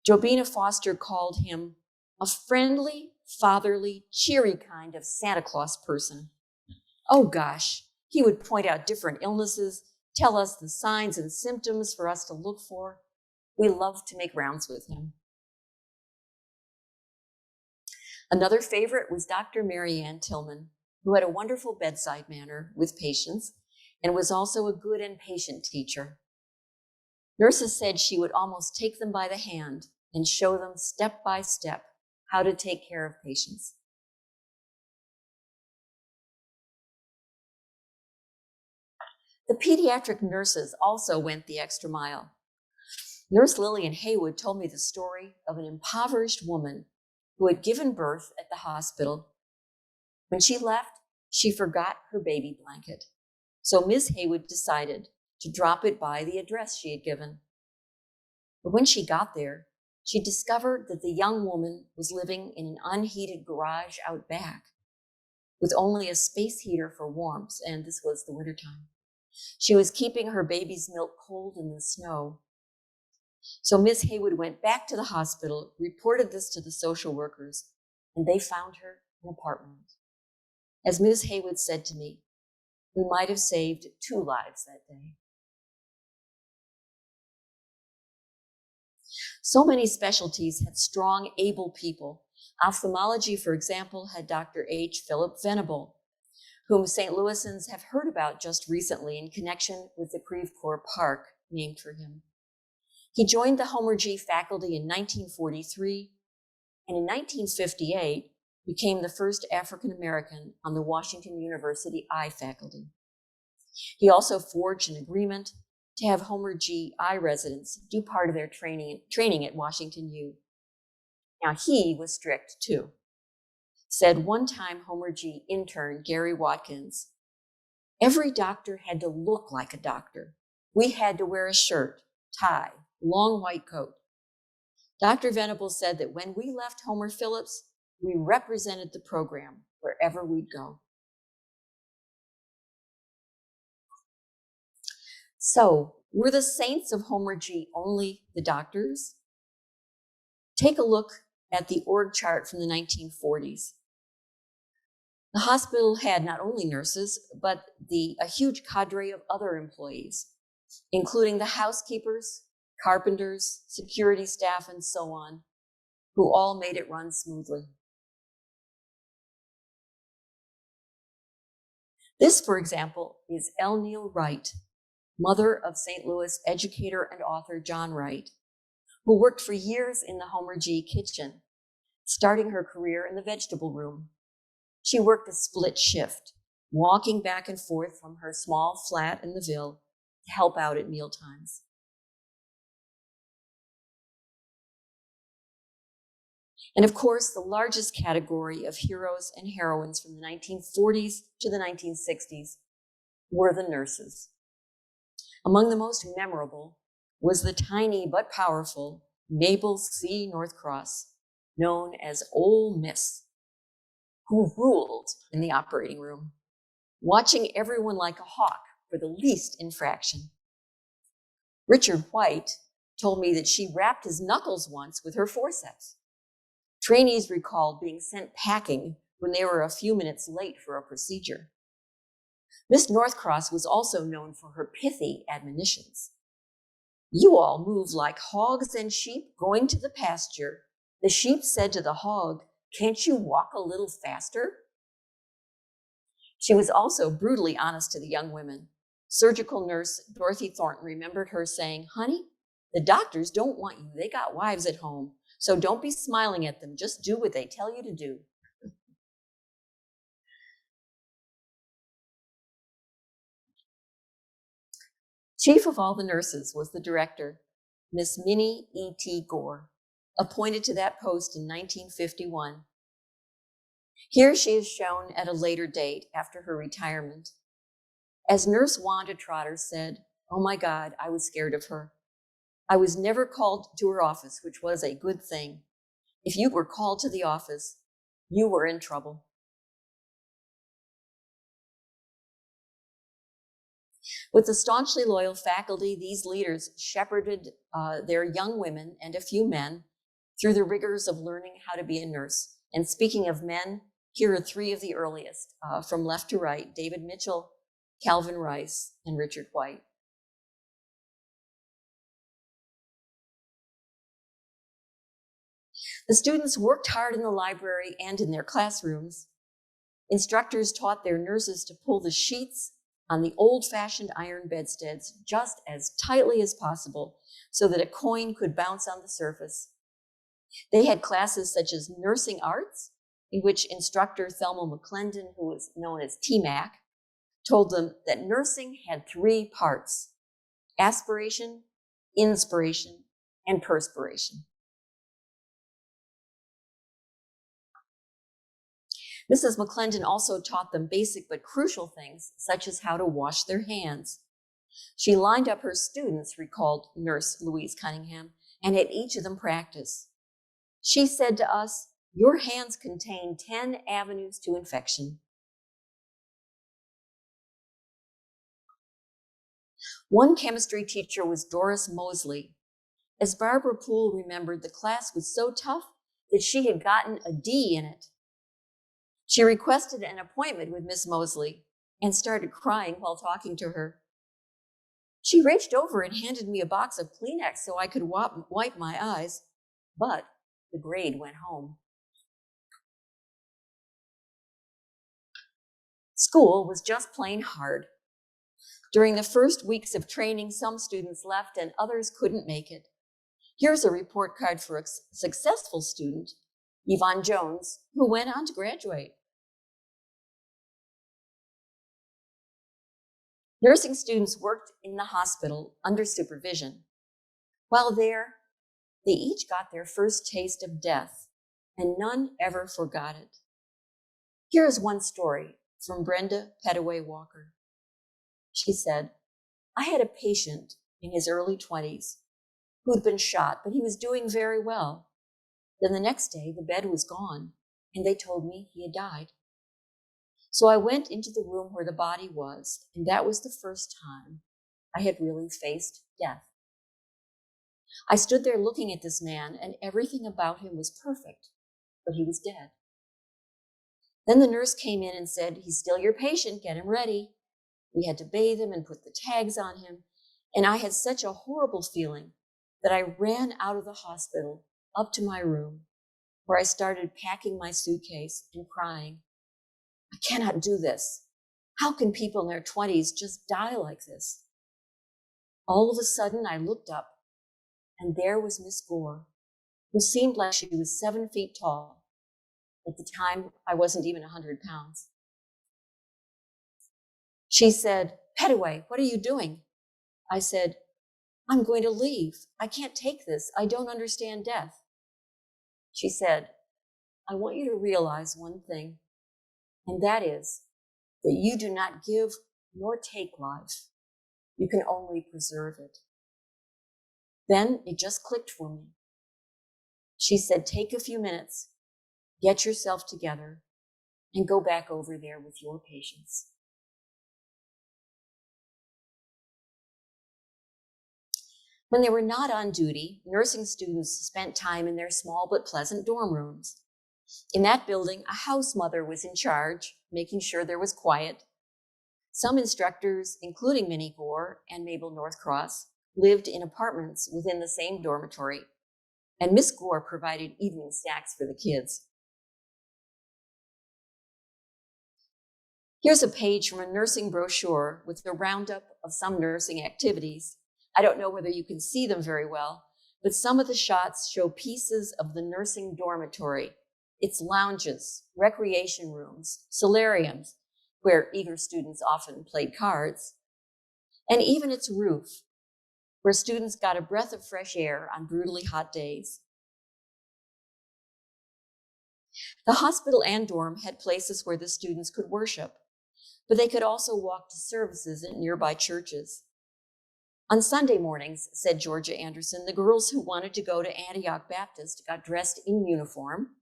Jobina Foster called him a friendly, fatherly, cheery kind of Santa Claus person. Oh gosh, he would point out different illnesses, tell us the signs and symptoms for us to look for. We loved to make rounds with him. Another favorite was Dr. Mary Ann Tillman, who had a wonderful bedside manner with patients and was also a good and patient teacher. Nurses said she would almost take them by the hand and show them step by step how to take care of patients. The pediatric nurses also went the extra mile. Nurse Lillian Haywood told me the story of an impoverished woman who had given birth at the hospital. When she left, she forgot her baby blanket. So Ms. Haywood decided to drop it by the address she had given. But when she got there, she discovered that the young woman was living in an unheated garage out back with only a space heater for warmth, and this was the wintertime. She was keeping her baby's milk cold in the snow. So Ms. Haywood went back to the hospital, reported this to the social workers, and they found her an apartment. As Ms. Haywood said to me, we might have saved 2 lives that day. So many specialties had strong, able people. Ophthalmology, for example, had Dr. H. Philip Venable, whom St. Louisans have heard about just recently in connection with the Creve Coeur Park named for him. He joined the Homer G faculty in 1943, and in 1958 became the first African American on the Washington University Eye faculty. He also forged an agreement to have Homer G eye residents do part of their training at Washington U. Now he was strict too. Said one-time Homer G intern Gary Watkins, every doctor had to look like a doctor. We had to wear a shirt, tie, long white coat. Dr. Venable said that when we left Homer Phillips, we represented the program wherever we'd go. So, were the saints of Homer G only the doctors? Take a look at the org chart from the 1940s. The hospital had not only nurses, but a huge cadre of other employees, including the housekeepers, carpenters, security staff, and so on, who all made it run smoothly. This, for example, is L. Neal Wright, mother of St. Louis educator and author John Wright, who worked for years in the Homer G kitchen starting her career in the vegetable room. She worked a split shift, walking back and forth from her small flat in the Ville to help out at mealtimes. And of course, the largest category of heroes and heroines from the 1940s to the 1960s were the nurses. Among the most memorable was the tiny but powerful Mabel C. Northcross, known as Ole Miss, who ruled in the operating room, watching everyone like a hawk for the least infraction. Richard White told me that she rapped his knuckles once with her forceps. Trainees recalled being sent packing when they were a few minutes late for a procedure. Miss Northcross was also known for her pithy admonitions. "You all move like hogs and sheep going to the pasture. The sheep said to the hog, 'Can't you walk a little faster?'" She was also brutally honest to the young women. Surgical nurse Dorothy Thornton remembered her saying, "Honey, the doctors don't want you. They got wives at home. So don't be smiling at them. Just do what they tell you to do." Chief of all the nurses was the director, Miss Minnie E.T. Gore, appointed to that post in 1951. Here she is shown at a later date after her retirement. As Nurse Wanda Trotter said, "Oh my God, I was scared of her. I was never called to her office, which was a good thing. If you were called to the office, you were in trouble." With the staunchly loyal faculty, these leaders shepherded their young women and a few men through the rigors of learning how to be a nurse. And speaking of men, here are three of the earliest, from left to right: David Mitchell, Calvin Rice, and Richard White. The students worked hard in the library and in their classrooms. Instructors taught their nurses to pull the sheets on the old-fashioned iron bedsteads just as tightly as possible so that a coin could bounce on the surface. They had classes such as nursing arts, in which instructor Thelma McClendon, who was known as T-Mac, told them that nursing had three parts: aspiration, inspiration, and perspiration. Mrs. McClendon also taught them basic but crucial things, such as how to wash their hands. She lined up her students, recalled Nurse Louise Cunningham, and had each of them practice. She said to us, "Your hands contain 10 avenues to infection." One chemistry teacher was Doris Mosley. As Barbara Poole remembered, the class was so tough that she had gotten a D in it. She requested an appointment with Miss Mosley and started crying while talking to her. She reached over and handed me a box of Kleenex so I could wipe my eyes, but the grade went home. School was just plain hard. During the first weeks of training, some students left and others couldn't make it. Here's a report card for a successful student, Yvonne Jones, who went on to graduate. Nursing students worked in the hospital under supervision. While there, they each got their first taste of death, and none ever forgot it. Here is one story from Brenda Petaway Walker. She said, "I had a patient in his early 20s who had been shot, but he was doing very well. Then the next day, the bed was gone, and they told me he had died. So I went into the room where the body was, and that was the first time I had really faced death. I stood there looking at this man, and everything about him was perfect, but he was dead. Then the nurse came in and said, 'He's still your patient, get him ready.' We had to bathe him and put the tags on him, and I had such a horrible feeling that I ran out of the hospital up to my room, where I started packing my suitcase and crying. I cannot do this. How can people in their 20s just die like this?' All of a sudden, I looked up, and there was Miss Gore, who seemed like she was 7 feet tall. At the time, I wasn't even 100 pounds. She said, "Petaway, what are you doing?" I said, "I'm going to leave. I can't take this. I don't understand death." She said, "I want you to realize one thing, and that is that you do not give nor take life. You can only preserve it." Then it just clicked for me. She said, "Take a few minutes, get yourself together, and go back over there with your patients." When they were not on duty, nursing students spent time in their small but pleasant dorm rooms. In that building, a house mother was in charge, making sure there was quiet. Some instructors, including Minnie Gore and Mabel Northcross, lived in apartments within the same dormitory, and Miss Gore provided evening snacks for the kids. Here's a page from a nursing brochure with a roundup of some nursing activities. I don't know whether you can see them very well, but some of the shots show pieces of the nursing dormitory, its lounges, recreation rooms, solariums, where eager students often played cards, and even its roof, where students got a breath of fresh air on brutally hot days. The hospital and dorm had places where the students could worship, but they could also walk to services at nearby churches. On Sunday mornings, said Georgia Anderson, the girls who wanted to go to Antioch Baptist got dressed in uniform.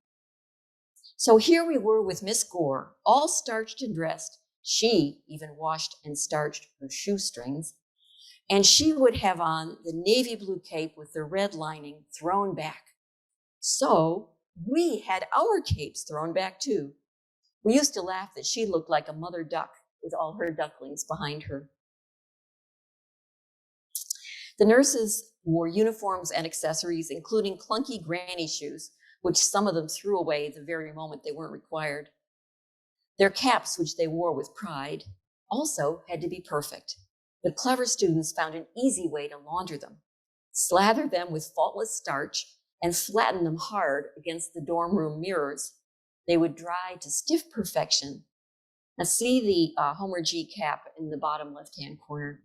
So here we were with Miss Gore, all starched and dressed. She even washed and starched her shoestrings. And she would have on the navy blue cape with the red lining thrown back. So we had our capes thrown back too. We used to laugh that she looked like a mother duck with all her ducklings behind her. The nurses wore uniforms and accessories, including clunky granny shoes, which some of them threw away the very moment they weren't required. Their caps, which they wore with pride, also had to be perfect. But clever students found an easy way to launder them, slather them with faultless starch, and flatten them hard against the dorm room mirrors. They would dry to stiff perfection. Now see the Homer G cap in the bottom left-hand corner.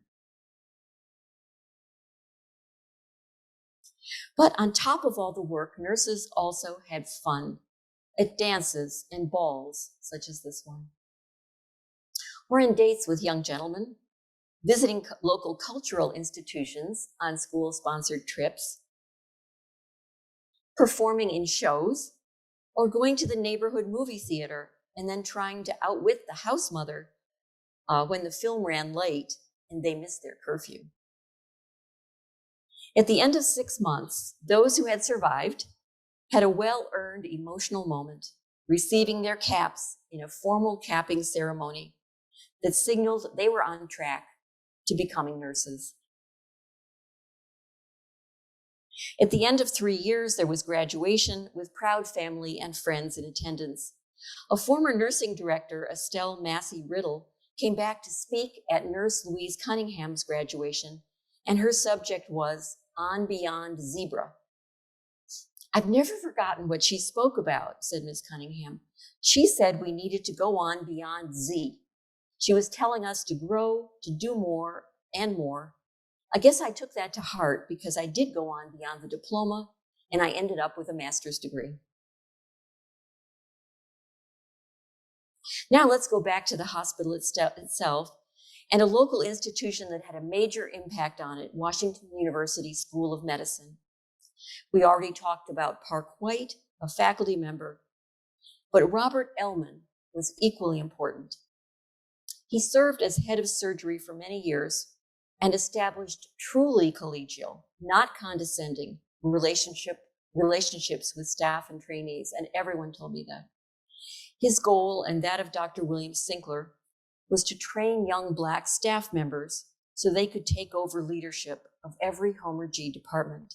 But on top of all the work, nurses also had fun at dances and balls, such as this one. Or in dates with young gentlemen, visiting local cultural institutions on school-sponsored trips, performing in shows, or going to the neighborhood movie theater and then trying to outwit the house mother when the film ran late and they missed their curfew. At the end of 6 months, those who had survived had a well-earned emotional moment, receiving their caps in a formal capping ceremony that signaled they were on track to becoming nurses. At the end of 3 years, there was graduation with proud family and friends in attendance. A former nursing director, Estelle Massey Riddle, came back to speak at Nurse Louise Cunningham's graduation, and her subject was On Beyond Zebra. "I've never forgotten what she spoke about," said Ms. Cunningham. "She said we needed to go on beyond Z. She was telling us to grow, to do more and more. I guess I took that to heart because I did go on beyond the diploma and I ended up with a master's degree." Now let's go back to the hospital itself and a local institution that had a major impact on it, Washington University School of Medicine. We already talked about Park White, a faculty member, but Robert Ellman was equally important. He served as head of surgery for many years and established truly collegial, not condescending relationships with staff and trainees, and everyone told me that. His goal, and that of Dr. William Sinkler, was to train young Black staff members so they could take over leadership of every Homer G department.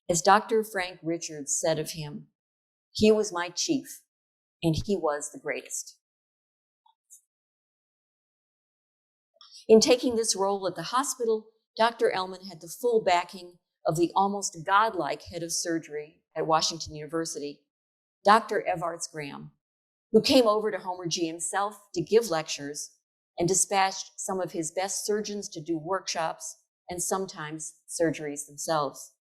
As Dr. Frank Richards said of him, "He was my chief, and he was the greatest." In taking this role at the hospital, Dr. Ellman had the full backing of the almost godlike head of surgery, at Washington University, Dr. Evarts Graham, who came over to Homer G himself to give lectures and dispatched some of his best surgeons to do workshops and sometimes surgeries themselves.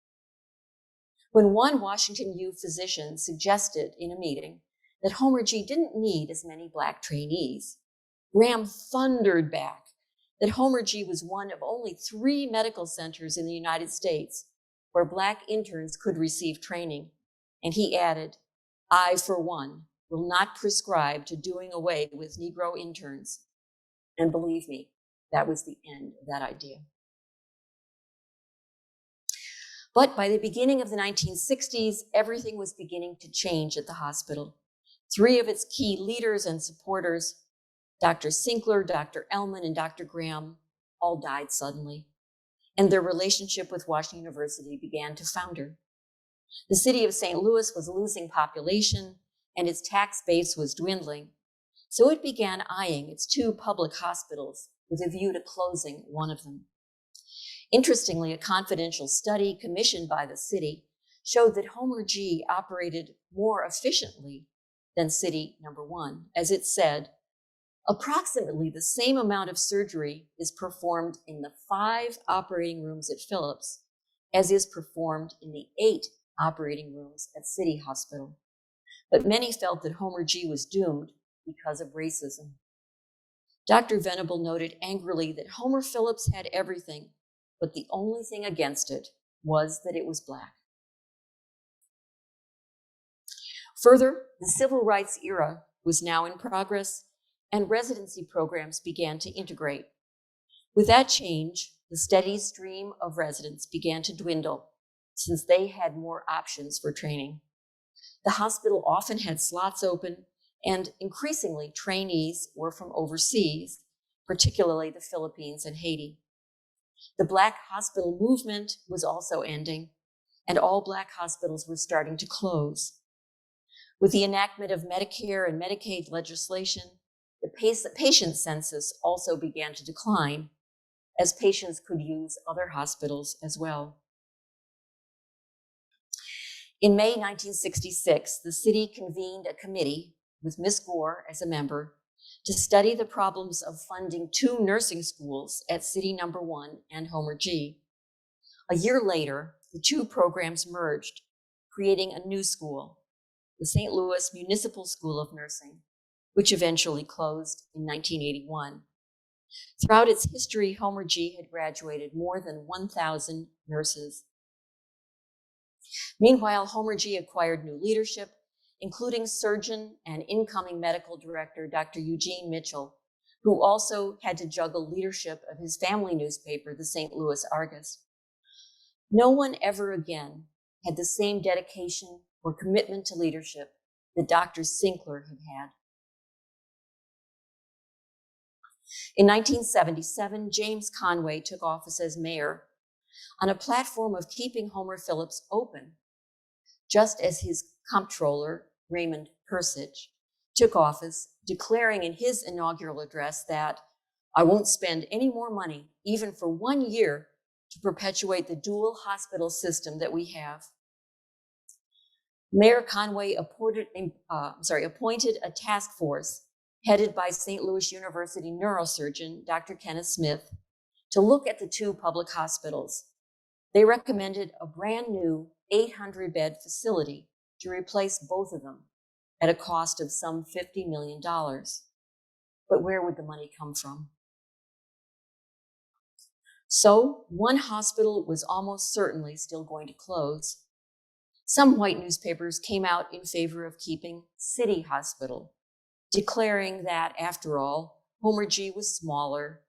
When one Washington U physician suggested in a meeting that Homer G didn't need as many Black trainees, Graham thundered back that Homer G was one of only 3 medical centers in the United States where Black interns could receive training. And he added, "I, for one, will not prescribe to doing away with Negro interns." And believe me, that was the end of that idea. But by the beginning of the 1960s, everything was beginning to change at the hospital. 3 of its key leaders and supporters, Dr. Sinkler, Dr. Ellman, and Dr. Graham, all died suddenly, and their relationship with Washington University began to founder. The city of St. Louis was losing population, and its tax base was dwindling, so it began eyeing its 2 public hospitals with a view to closing one of them. Interestingly, a confidential study commissioned by the city showed that Homer G operated more efficiently than City Number 1. As it said, approximately the same amount of surgery is performed in the 5 operating rooms at Phillips as is performed in the 8 operating rooms at City Hospital. But many felt that Homer G was doomed because of racism. Dr. Venable noted angrily that Homer Phillips had everything, but the only thing against it was that it was Black. Further, the civil rights era was now in progress, and residency programs began to integrate. With that change, the steady stream of residents began to dwindle, since they had more options for training. The hospital often had slots open, and increasingly trainees were from overseas, particularly the Philippines and Haiti. The Black hospital movement was also ending, and all Black hospitals were starting to close. With the enactment of Medicare and Medicaid legislation, the patient census also began to decline, as patients could use other hospitals as well. In May 1966, the city convened a committee with Ms. Gore as a member to study the problems of funding 2 nursing schools at City Number 1 and Homer G. A year later, the 2 programs merged, creating a new school, the St. Louis Municipal School of Nursing, which eventually closed in 1981. Throughout its history, Homer G had graduated more than 1,000 nurses. Meanwhile, Homer G acquired new leadership, including surgeon and incoming medical director, Dr. Eugene Mitchell, who also had to juggle leadership of his family newspaper, the St. Louis Argus. No one ever again had the same dedication or commitment to leadership that Dr. Sinkler had had. In 1977, James Conway took office as mayor on a platform of keeping Homer Phillips open, just as his comptroller, Raymond Persich, took office, declaring in his inaugural address that, "I won't spend any more money, even for 1 year, to perpetuate the dual hospital system that we have." Mayor Conway appointed a task force headed by St. Louis University neurosurgeon, Dr. Kenneth Smith, to look at the 2 public hospitals. They recommended a brand new 800-bed facility to replace both of them at a cost of some $50 million. But where would the money come from? So one hospital was almost certainly still going to close. Some white newspapers came out in favor of keeping City Hospital, declaring that, after all, Homer G was smaller.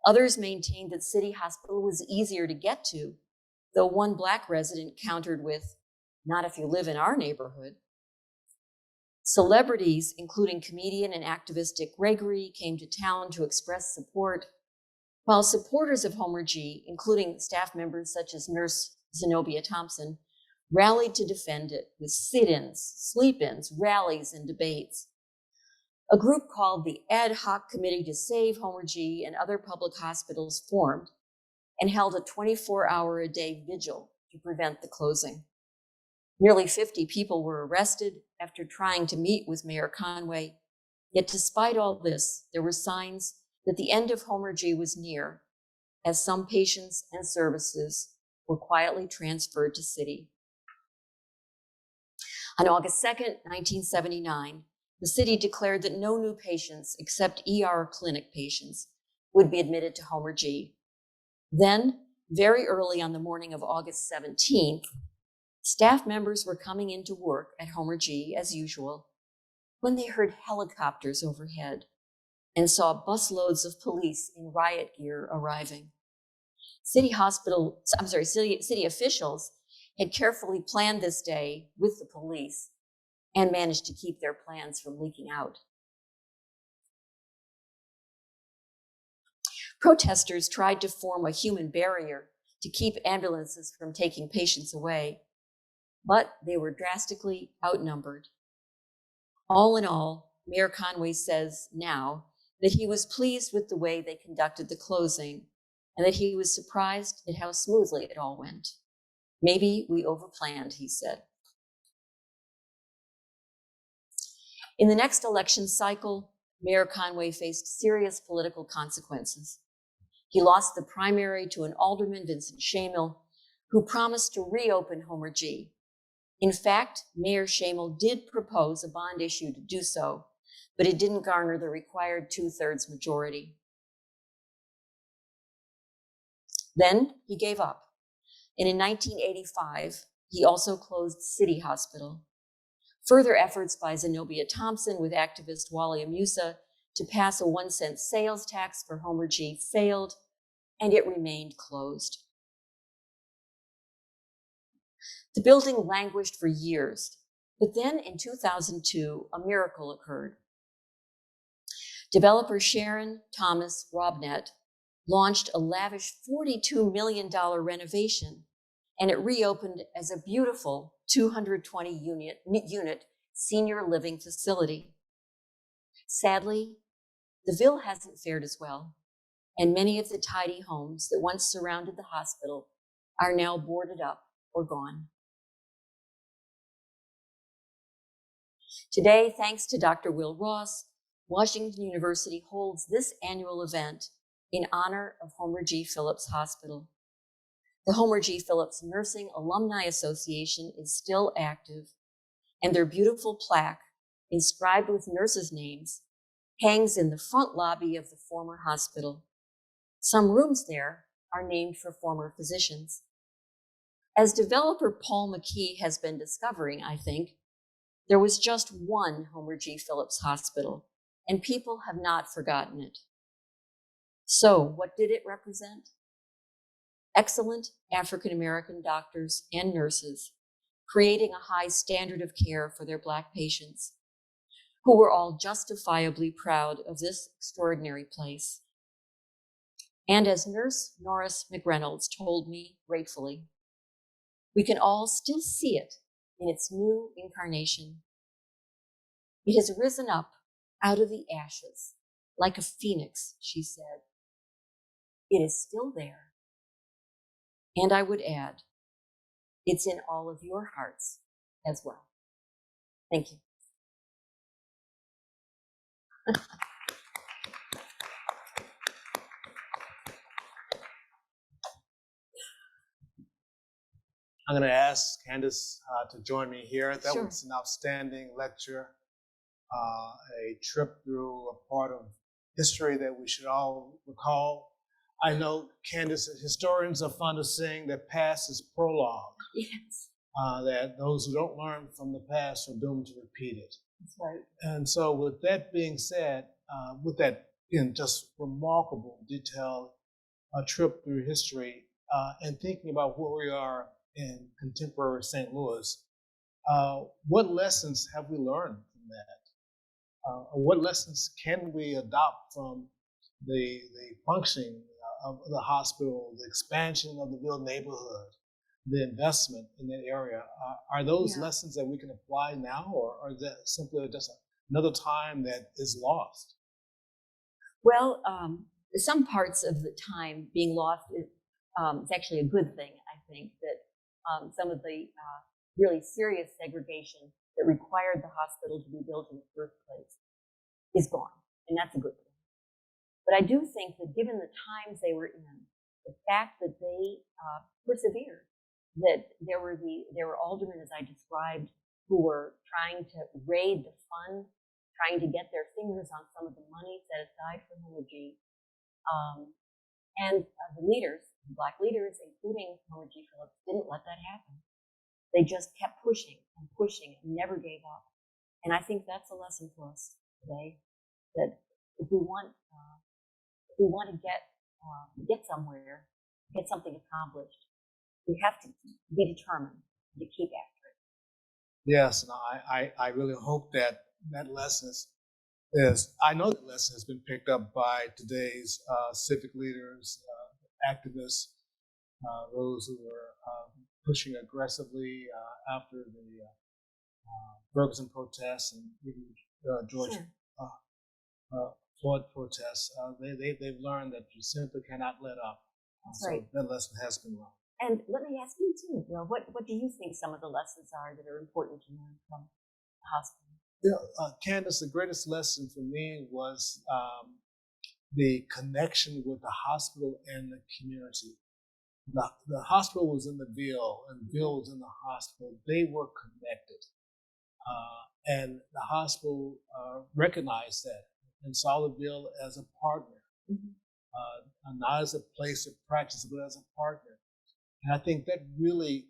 Others maintained that City Hospital was easier to get to, though one Black resident countered with, "Not if you live in our neighborhood." Celebrities, including comedian and activist Dick Gregory, came to town to express support, while supporters of Homer G, including staff members such as nurse Zenobia Thompson, rallied to defend it with sit-ins, sleep-ins, rallies, and debates. A group called the Ad Hoc Committee to Save Homer G and Other Public Hospitals formed and held a 24-hour-a-day vigil to prevent the closing. Nearly 50 people were arrested after trying to meet with Mayor Conway. Yet despite all this, there were signs that the end of Homer G was near, as some patients and services were quietly transferred to city. On August 2nd, 1979, the city declared that no new patients except ER clinic patients would be admitted to Homer G. Then, very early on the morning of August 17th, staff members were coming into work at Homer G as usual when they heard helicopters overhead and saw busloads of police in riot gear arriving. City officials had carefully planned this day with the police and managed to keep their plans from leaking out. Protesters tried to form a human barrier to keep ambulances from taking patients away, but they were drastically outnumbered. All in all, Mayor Conway says now that he was pleased with the way they conducted the closing and that he was surprised at how smoothly it all went. Maybe we overplanned, he said. In the next election cycle, Mayor Conway faced serious political consequences. He lost the primary to an alderman, Vincent Shamel, who promised to reopen Homer G. In fact, Mayor Shamel did propose a bond issue to do so, but it didn't garner the required 2/3 majority. Then he gave up. And in 1985, he also closed City Hospital. Further efforts by Zenobia Thompson with activist Wally Amusa to pass a 1-cent sales tax for Homer G failed, and it remained closed. The building languished for years, but then in 2002, a miracle occurred. Developer Sharon Thomas Robnett launched a lavish $42 million renovation, and it reopened as a beautiful 220-unit senior living facility. Sadly, the Ville hasn't fared as well, and many of the tidy homes that once surrounded the hospital are now boarded up or gone. Today, thanks to Dr. Will Ross, Washington University holds this annual event in honor of Homer G. Phillips Hospital. The Homer G. Phillips Nursing Alumni Association is still active, and their beautiful plaque, inscribed with nurses' names, hangs in the front lobby of the former hospital. Some rooms there are named for former physicians. As developer Paul McKee has been discovering, I think, there was just one Homer G. Phillips Hospital, and people have not forgotten it. So what did it represent? Excellent African-American doctors and nurses creating a high standard of care for their Black patients, who were all justifiably proud of this extraordinary place. And as Nurse Norris McReynolds told me gratefully, we can all still see it in its new incarnation. It has risen up out of the ashes like a phoenix, she said. It is still there. And I would add, it's in all of your hearts as well. Thank you. I'm going to ask Candace to join me here. That Sure. was an outstanding lecture, a trip through a part of history that we should all recall. I know, Candace, historians are fond of saying that past is prologue. Yes. That those who don't learn from the past are doomed to repeat it. That's right. And so with that being said, with that just remarkable detailed trip through history and thinking about where we are in contemporary St. Louis, what lessons have we learned from that? What lessons can we adopt from the functioning of the hospital, the expansion of the Ville neighborhood, the investment in that area? Are those lessons that we can apply now, or is that simply just another time that is lost? Well, some parts of the time being lost is actually a good thing, I think, that some of the really serious segregation that required the hospital to be built in the first place is gone, and that's a good thing. But I do think that given the times they were in, the fact that they persevered, that there were aldermen, as I described, who were trying to raid the fund, trying to get their fingers on some of the money set aside for Honoree, and the leaders, the Black leaders, including Honoree Phillips, didn't let that happen. They just kept pushing and pushing and never gave up. And I think that's a lesson for us today, that if we want to get somewhere, get something accomplished, we have to be determined to keep after it. Yes, and I really hope that lesson I know that lesson has been picked up by today's civic leaders, activists, those who are pushing aggressively after the Ferguson protests and even George Floyd protests. They've learned that you simply cannot let up. So right. that lesson has been learned. And let me ask you too, Bill, what do you think some of the lessons are that are important to learn from the hospital? Yeah, Candace, the greatest lesson for me was the connection with the hospital and the community. The hospital was in the Ville, and Ville was in the hospital. They were connected. And the hospital recognized that and saw the Ville as a partner, not as a place of practice, but as a partner. And I think that really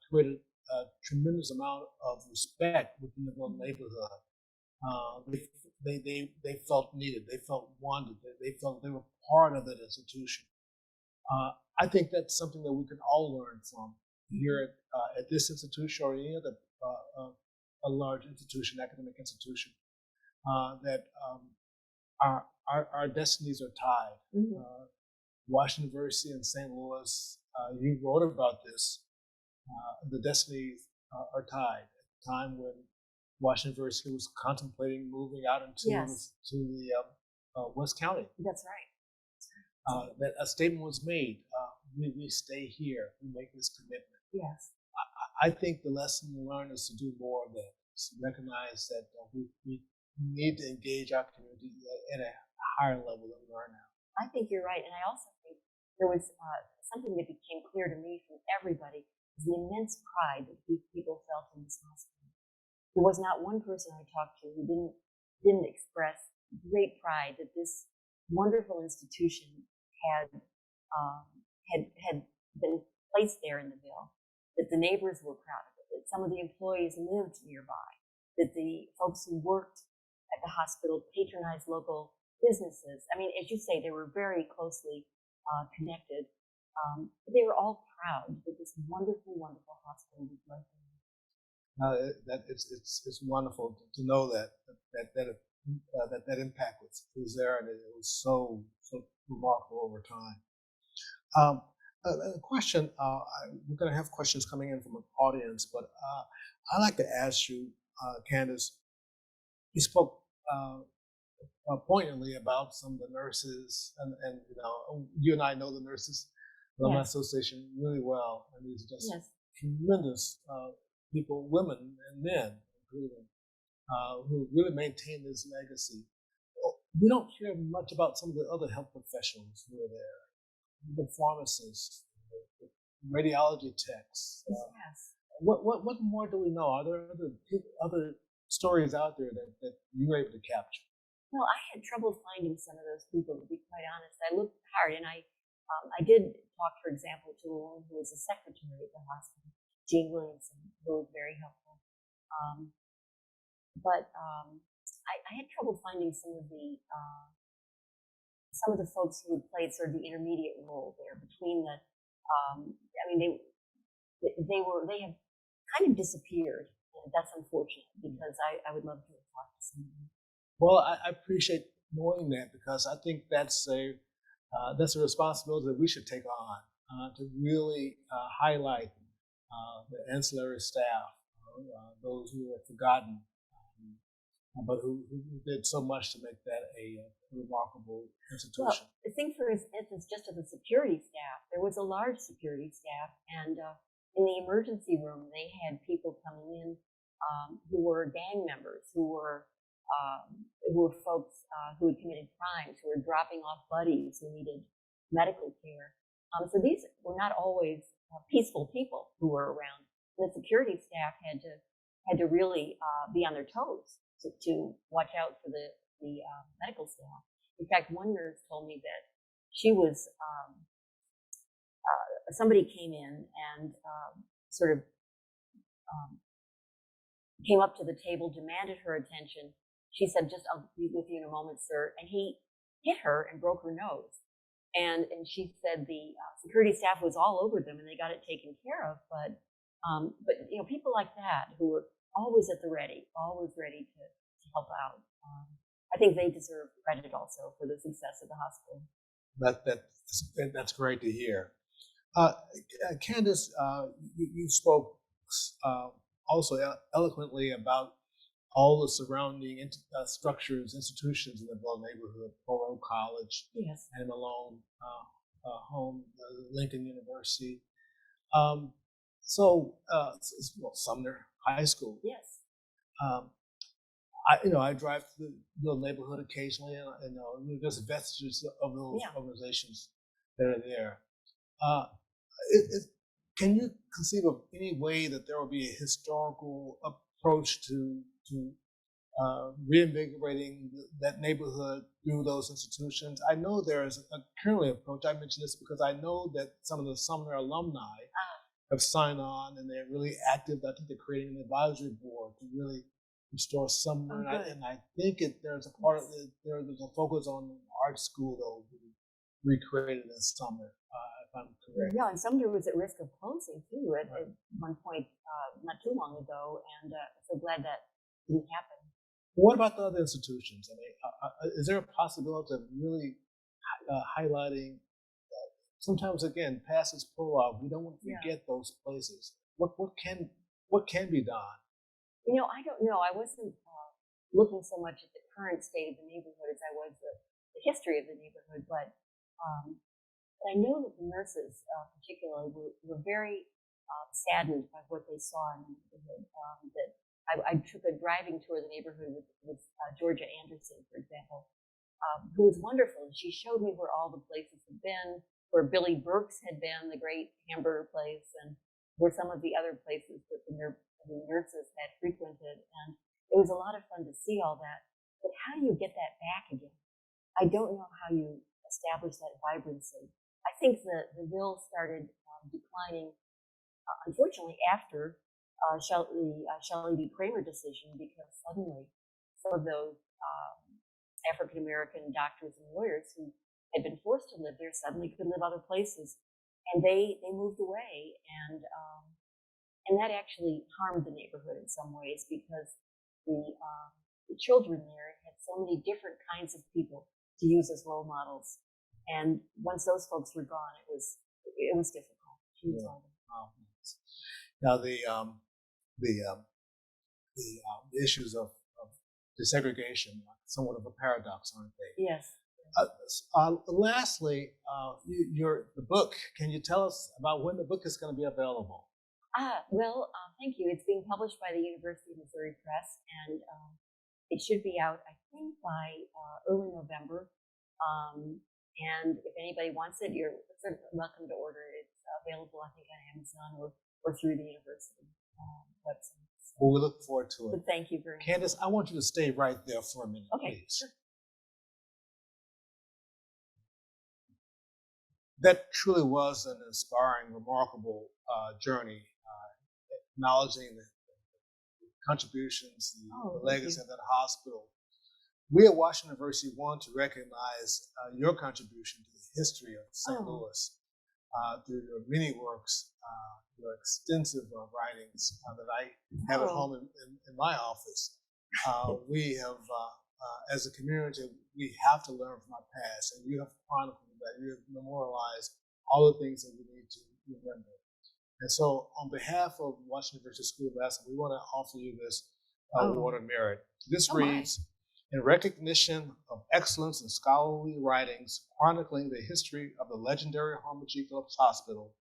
created a tremendous amount of respect within the Ville neighborhood. They felt needed. They felt wanted. They felt they were part of that institution. I think that's something that we can all learn from here at this institution or any other a large institution, academic institution. That our destinies are tied. Washington University in St. Louis, you wrote about this. The destinies are tied. At the time when Washington University was contemplating moving out into to the West County. That's right. That a statement was made. We stay here. We make this commitment. Yes. I think the lesson to learn is to do more of that. To recognize that we need to engage our community at a higher level than we are now. I think you're right, and I also think there was something that became clear to me from everybody is the immense pride that these people felt in this hospital. There was not one person I talked to who didn't express great pride that this wonderful institution had been placed there in the Ville, that the neighbors were proud of it, that some of the employees lived nearby, that the folks who worked at the hospital patronized local businesses. I mean, as you say, they were very closely connected. They were all proud that this wonderful, wonderful hospital was right there. That it's wonderful to know that impact was there, and it was so remarkable over time. A question, we're going to have questions coming in from an audience, but I'd like to ask you, Candace, you spoke poignantly about some of the nurses, and you and I know the nurses alumni association really well, and these are just tremendous people, women and men, including, who really maintain this legacy. We don't hear much about some of the other health professionals who are there, the pharmacists, the radiology techs. What more do we know? Are there other stories out there that you were able to capture? Well, I had trouble finding some of those people, to be quite honest. I looked hard, and I did talk, for example, to a woman who was a secretary at the hospital, Jean Williamson, who was very helpful. But I had trouble finding some of the folks who had played sort of the intermediate role there between the. I mean, they have kind of disappeared. And that's unfortunate because I would love to talk to some of them. Well, I appreciate knowing that, because I think that's a responsibility that we should take on, to really highlight the ancillary staff, those who are forgotten, but who did so much to make that a remarkable institution. Well, I think, for instance, just of the security staff, there was a large security staff, and in the emergency room, they had people coming in who were gang members, who were folks who had committed crimes, who were dropping off buddies who needed medical care. So these were not always peaceful people who were around. The security staff had to really be on their toes to watch out for the medical staff. In fact, one nurse told me that she was somebody came in and sort of came up to the table, demanded her attention. She said, "Just I'll be with you in a moment, sir." And he hit her and broke her nose. And she said the security staff was all over them and they got it taken care of. But people like that who are always at the ready, always ready to help out. I think they deserve credit also for the success of the hospital. That's great to hear. Candace, you spoke also eloquently about all the surrounding structures, institutions in the Bell neighborhood, Borough College, yes, and Malone home, Lincoln University. Sumner High School. yes. I drive through the neighborhood occasionally, and there's vestiges of those organizations that are there. Can you conceive of any way that there will be a historical approach to reinvigorating that neighborhood through those institutions? I know there is a currently approach. I mention this because I know that some of the Sumner alumni have signed on, and they're really active. I think they're creating an advisory board to really restore Sumner. And I think there's a part of it, there's a focus on the art school that will be recreated in Sumner, if I'm correct. Yeah, and Sumner was at risk of closing too at one point not too long ago, and so glad that didn't happen. What about the other institutions? I mean, is there a possibility of really highlighting? Sometimes, again, past is prologue. We don't want to forget those places. What can be done? I don't know. I wasn't looking so much at the current state of the neighborhood as I was the history of the neighborhood, but I know that the nurses, particularly, were very saddened by what they saw in the neighborhood. That I took a driving tour of the neighborhood with Georgia Anderson, for example, who was wonderful. And she showed me where all the places had been, where Billy Burke's had been, the great hamburger place, and where some of the other places that the nurses had frequented. And it was a lot of fun to see all that. But how do you get that back again? I don't know how you establish that vibrancy. I think the mill started declining, unfortunately, after the Shelley v. Kramer decision, because suddenly some of those African-American doctors and lawyers who had been forced to live there suddenly could live other places, and they moved away, and that actually harmed the neighborhood in some ways, because the children there had so many different kinds of people to use as role models, and once those folks were gone, it was difficult. Now the issues of desegregation are somewhat of a paradox, aren't they? Yes. Lastly, the book. Can you tell us about when the book is going to be available? Thank you. It's being published by the University of Missouri Press, and it should be out, I think, by early November. And if anybody wants it, you're welcome to order it. It's available, I think, on Amazon or through the university website. Well, we look forward to it. But thank you very much. Candace, I want you to stay right there for a minute, please. Sure. That truly was an inspiring, remarkable journey, acknowledging the contributions, the legacy of that hospital. We at Washington University want to recognize your contribution to the history of St. Louis through your many works, your extensive writings that I have at home in my office. We have, as a community, we have to learn from our past, and you have chronicled that. You have memorialized all the things that we need to remember. And so, on behalf of Washington University School of Medicine, we want to offer you this award of merit. This reads, "In recognition of excellence in scholarly writings chronicling the history of the legendary Honoree Phillips Hospital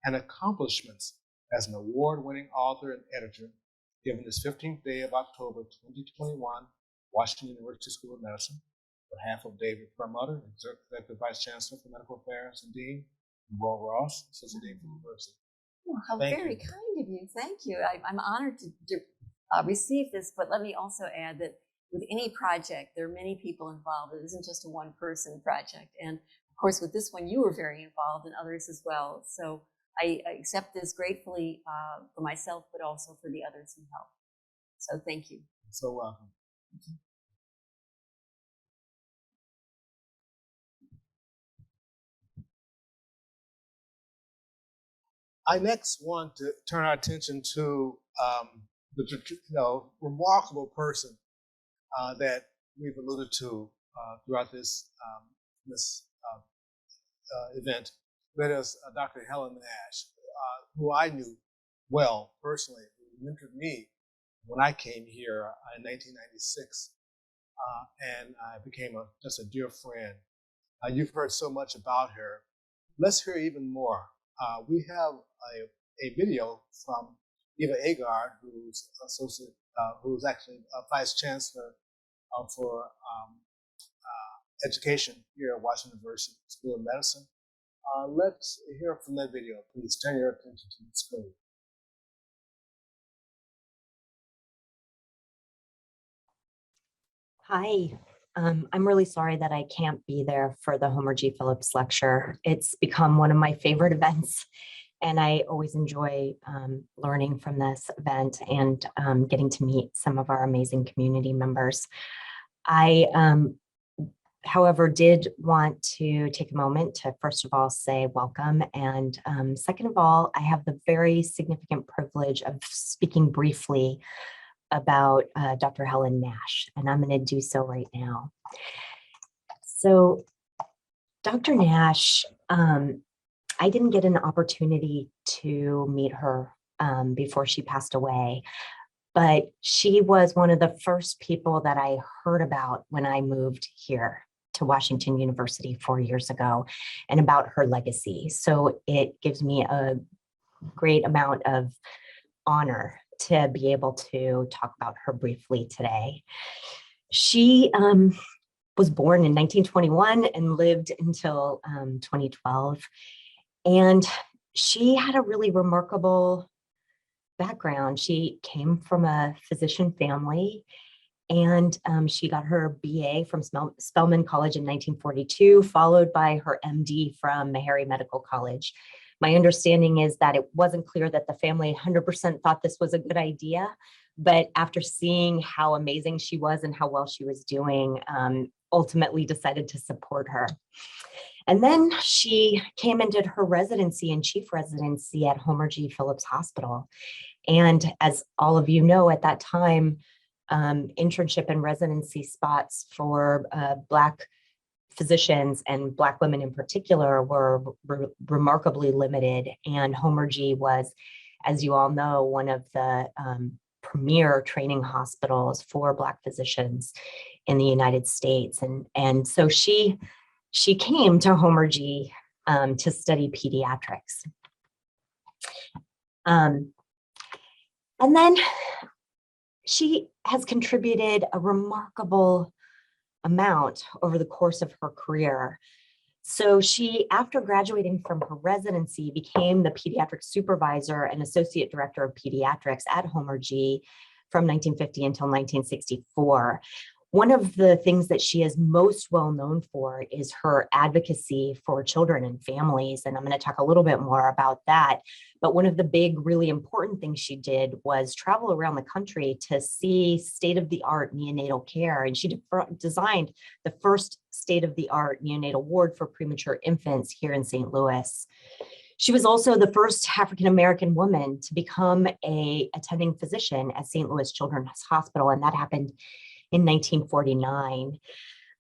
and accomplishments as an award-winning author and editor, given this 15th day of October 2021, Washington University School of Medicine. On behalf of David Perlmutter, Executive Vice Chancellor for Medical Affairs, and Dean, and Will Ross, Associate Dean for the University. Oh, how very kind of you. Thank you. I'm honored to receive this, but let me also add that with any project, there are many people involved. It isn't just a one-person project. And of course, with this one, you were very involved and others as well. So I accept this gratefully for myself, but also for the others who helped. So thank you. You're so welcome. I next want to turn our attention to the remarkable person that we've alluded to throughout this event. That is Dr. Helen Nash, who I knew well personally, who mentored me when I came here in 1996, and I became just a dear friend. You've heard so much about her. Let's hear even more. We have a video from Eva Agard, who's actually a Vice Chancellor for Education here at Washington University School of Medicine. Let's hear from that video. Please turn your attention to the screen. Hi, I'm really sorry that I can't be there for the Homer G. Phillips lecture. It's become one of my favorite events, and I always enjoy learning from this event and getting to meet some of our amazing community members. I, however, did want to take a moment to first of all say welcome, and second of all, I have the very significant privilege of speaking briefly about Dr. Helen Nash, and I'm going to do so right now. So Dr. Nash, I didn't get an opportunity to meet her before she passed away, but she was one of the first people that I heard about when I moved here to Washington University 4 years ago, and about her legacy. So it gives me a great amount of honor to be able to talk about her briefly today. She was born in 1921 and lived until 2012. And she had a really remarkable background. She came from a physician family, and she got her BA from Spelman College in 1942, followed by her MD from Meharry Medical College. My understanding is that it wasn't clear that the family 100% thought this was a good idea, but after seeing how amazing she was and how well she was doing, ultimately decided to support her. And then she came and did her residency and chief residency at Homer G. Phillips Hospital. And as all of you know, at that time, internship and residency spots for Black physicians and Black women in particular were remarkably limited. And Homer G was, as you all know, one of the premier training hospitals for Black physicians in the United States. And so she came to Homer G to study pediatrics. And then she has contributed a remarkable amount over the course of her career. So she, after graduating from her residency, became the pediatric supervisor and associate director of pediatrics at Homer G from 1950 until 1964. One of the things that she is most well known for is her advocacy for children and families, and I'm going to talk a little bit more about that. But one of the big, really important things she did was travel around the country to see state-of-the-art neonatal care, and she designed the first state-of-the-art neonatal ward for premature infants here in St. Louis. She was also the first African-American woman to become an attending physician at St. Louis Children's Hospital, and that happened in 1949.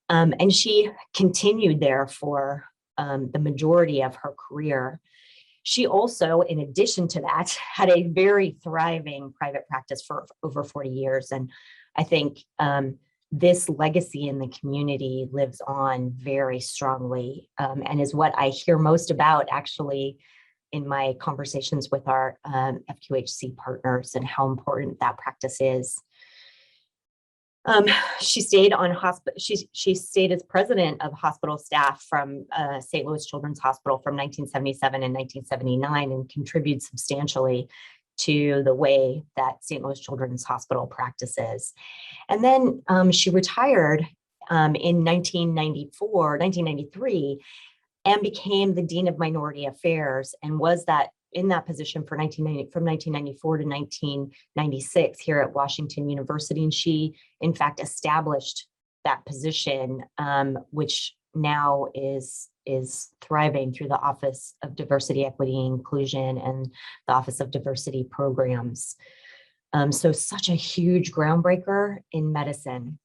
And she continued there for the majority of her career. She also, in addition to that, had a very thriving private practice for over 40 years. And I think this legacy in the community lives on very strongly, and is what I hear most about actually in my conversations with our FQHC partners and how important that practice is. She stayed on hospital. She stayed as president of hospital staff from St. Louis Children's Hospital from 1977 and 1979, and contributed substantially to the way that St. Louis Children's Hospital practices. And then she retired in 1993, and became the Dean of Minority Affairs, and was in that position from 1994 to 1996 here at Washington University. And she, in fact, established that position, which now is thriving through the Office of Diversity, Equity, and Inclusion and the Office of Diversity Programs. So such a huge groundbreaker in medicine.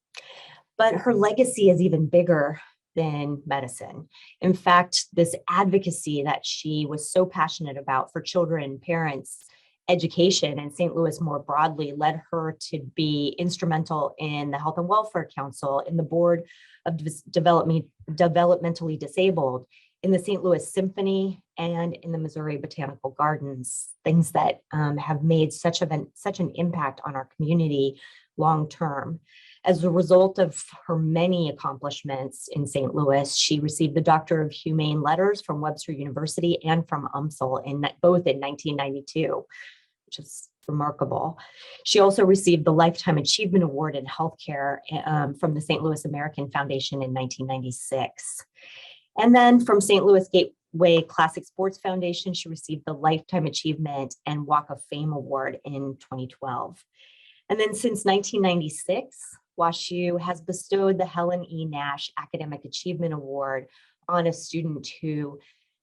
But her legacy is even bigger than medicine. In fact, this advocacy that she was so passionate about for children, parents, education, and St. Louis more broadly led her to be instrumental in the Health and Welfare Council, in the Board of Developmentally Disabled, in the St. Louis Symphony, and in the Missouri Botanical Gardens, things that have made such an impact on our community long term. As a result of her many accomplishments in St. Louis, she received the Doctor of Humane Letters from Webster University and from UMSL both in 1992, which is remarkable. She also received the Lifetime Achievement Award in Healthcare from the St. Louis American Foundation in 1996. And then from St. Louis Gateway Classic Sports Foundation, she received the Lifetime Achievement and Walk of Fame Award in 2012. And then since 1996, WashU has bestowed the Helen E. Nash Academic Achievement Award on a student who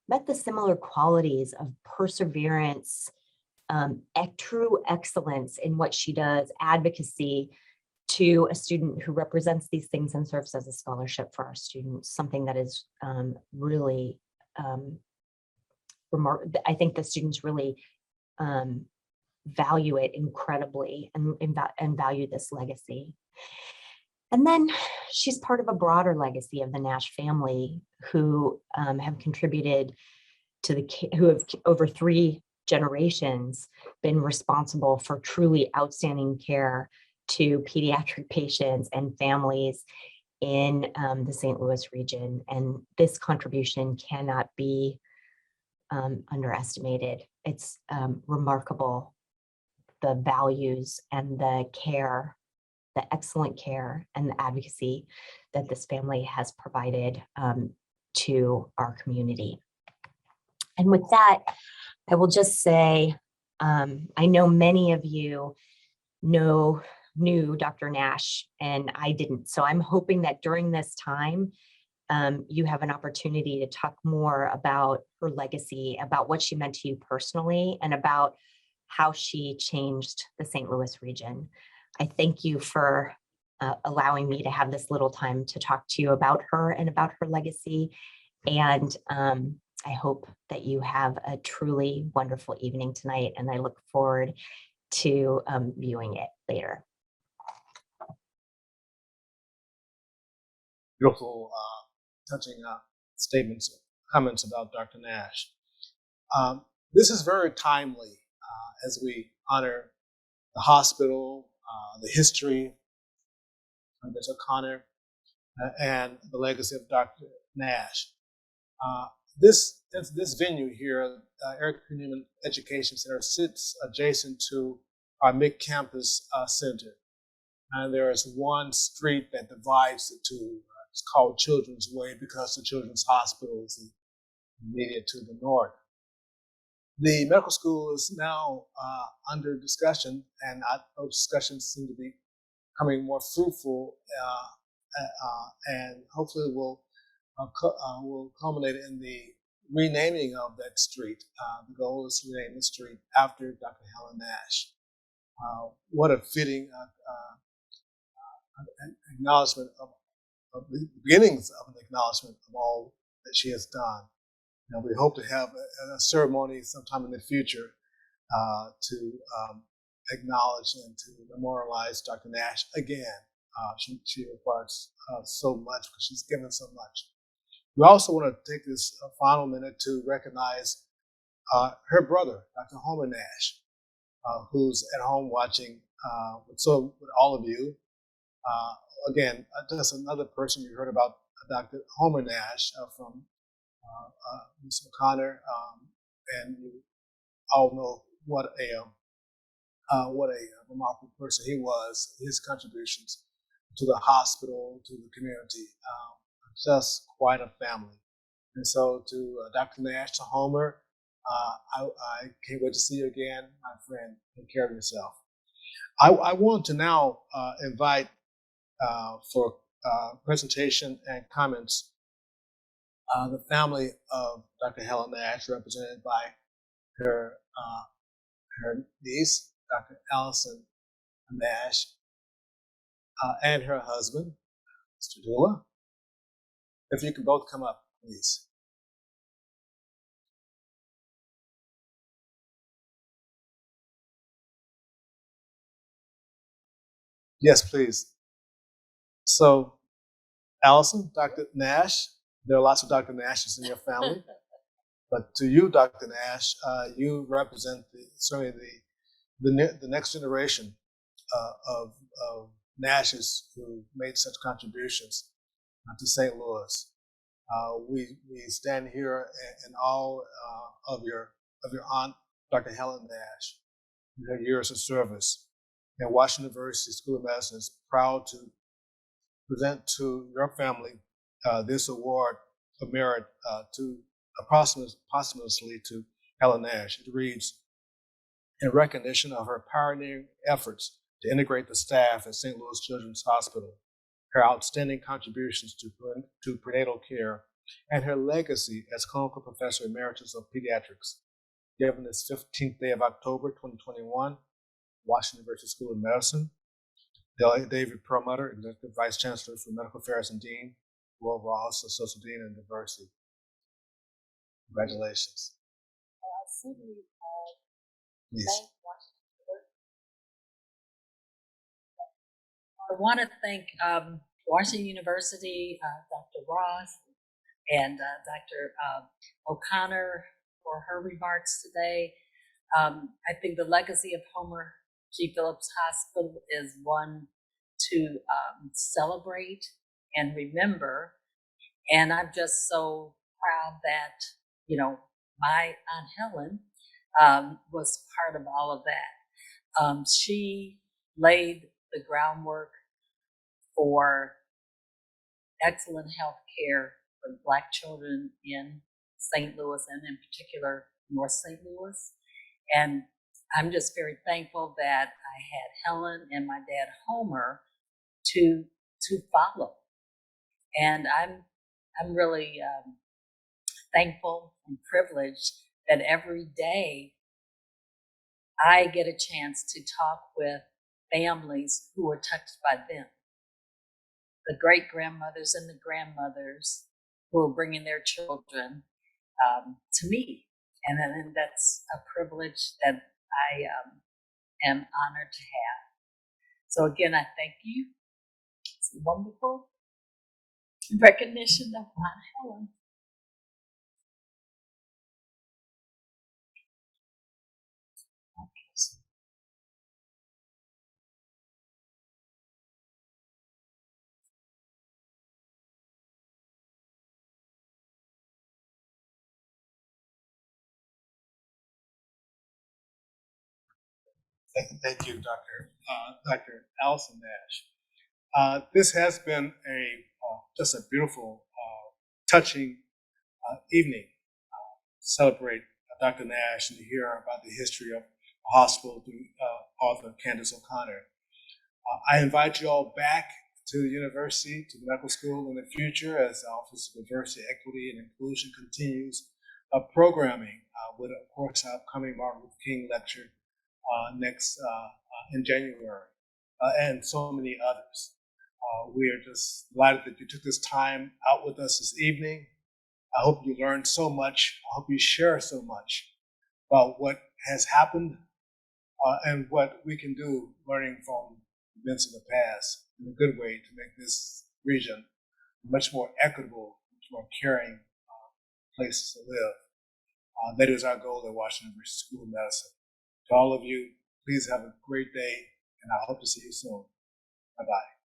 met the similar qualities of perseverance, true excellence in what she does, advocacy, to a student who represents these things and serves as a scholarship for our students, something that is really remarkable. I think the students really value it incredibly and value this legacy. And then she's part of a broader legacy of the Nash family, who have contributed to who have over 3 generations been responsible for truly outstanding care to pediatric patients and families in the St. Louis region. And this contribution cannot be underestimated. It's remarkable, the values and the care, the excellent care and the advocacy that this family has provided to our community. And with that, I will just say, I know many of you knew Dr. Nash, and I didn't. So I'm hoping that during this time, you have an opportunity to talk more about her legacy, about what she meant to you personally, and about how she changed the St. Louis region. I thank you for allowing me to have this little time to talk to you about her and about her legacy. And I hope that you have a truly wonderful evening tonight, and I look forward to viewing it later. Beautiful, touching comments about Dr. Nash. This is very timely as we honor the hospital, the history, Candace O'Connor, and the legacy of Dr. Nash. This venue here, Eric Newman Education Center, sits adjacent to our mid-campus center. And there is one street that divides the two. It's called Children's Way because the Children's Hospital is immediate to the north. The medical school is now under discussion, and those discussions seem to be becoming more fruitful, and hopefully will culminate in the renaming of that street. The goal is to rename the street after Dr. Helen Nash. What a fitting acknowledgement of the beginnings of an acknowledgement of all that she has done. And we hope to have a ceremony sometime in the future to acknowledge and to memorialize Dr. Nash again. She requires so much because she's given so much. We also want to take this final minute to recognize her brother, Dr. Honoree Nash, who's at home watching, with all of you. Again, just another person you heard about, Dr. Honoree Nash from Ms. O'Connor, and you all know what a remarkable person he was. His contributions to the hospital, to the community, just quite a family. And so to Dr. Nash, to Homer, I can't wait to see you again, my friend. Take care of yourself. I want to now invite for presentation and comments the family of Dr. Helen Nash, represented by her niece, Dr. Allison Nash, and her husband, Mr. Dula. If you could both come up, please. Yes, please. So, Allison, Dr. Nash, there are lots of Dr. Nashes in your family, but to you, Dr. Nash, you represent certainly the next generation of Nashes who made such contributions to St. Louis. We stand here in awe of your aunt, Dr. Helen Nash, and her years of service. And Washington University School of Medicine is proud to present to your family this award of merit posthumously to Helen Nash. It reads, in recognition of her pioneering efforts to integrate the staff at St. Louis Children's Hospital, her outstanding contributions to prenatal care, and her legacy as clinical professor emeritus of pediatrics, given this 15th day of October, 2021, Washington University School of Medicine. David Perlmutter, Executive Vice Chancellor for Medical Affairs and Dean, Will Ross, Associate Dean in Diversity. Congratulations. Please. I want to thank Washington University, Dr. Ross, and Dr. O'Connor for her remarks today. I think the legacy of Homer G. Phillips Hospital is one to celebrate and remember. And I'm just so proud that, you know, my Aunt Helen was part of all of that. She laid the groundwork for excellent health care for Black children in St. Louis, and in particular, North St. Louis. And I'm just very thankful that I had Helen and my dad Homer to follow. And I'm really thankful and privileged that every day I get a chance to talk with families who were touched by them. The great-grandmothers and the grandmothers who are bringing their children to me. And then that's a privilege that I am honored to have. So again, I thank you. It's a wonderful recognition of Aunt Helen. Thank you, Dr. Allison Nash. This has been just a beautiful, touching evening. Celebrate Dr. Nash and to hear about the history of the hospital through author Candace O'Connor. I invite you all back to the university, to the medical school in the future as the Office of Diversity, Equity, and Inclusion continues programming with, of course, our upcoming Martin Luther King lecture in January, and so many others. We are just delighted that you took this time out with us this evening. I hope you learned so much. I hope you share so much about what has happened and what we can do learning from events of the past in a good way to make this region a much more equitable, much more caring place to live. That is our goal at Washington University School of Medicine. To all of you, please have a great day, and I hope to see you soon. Bye-bye.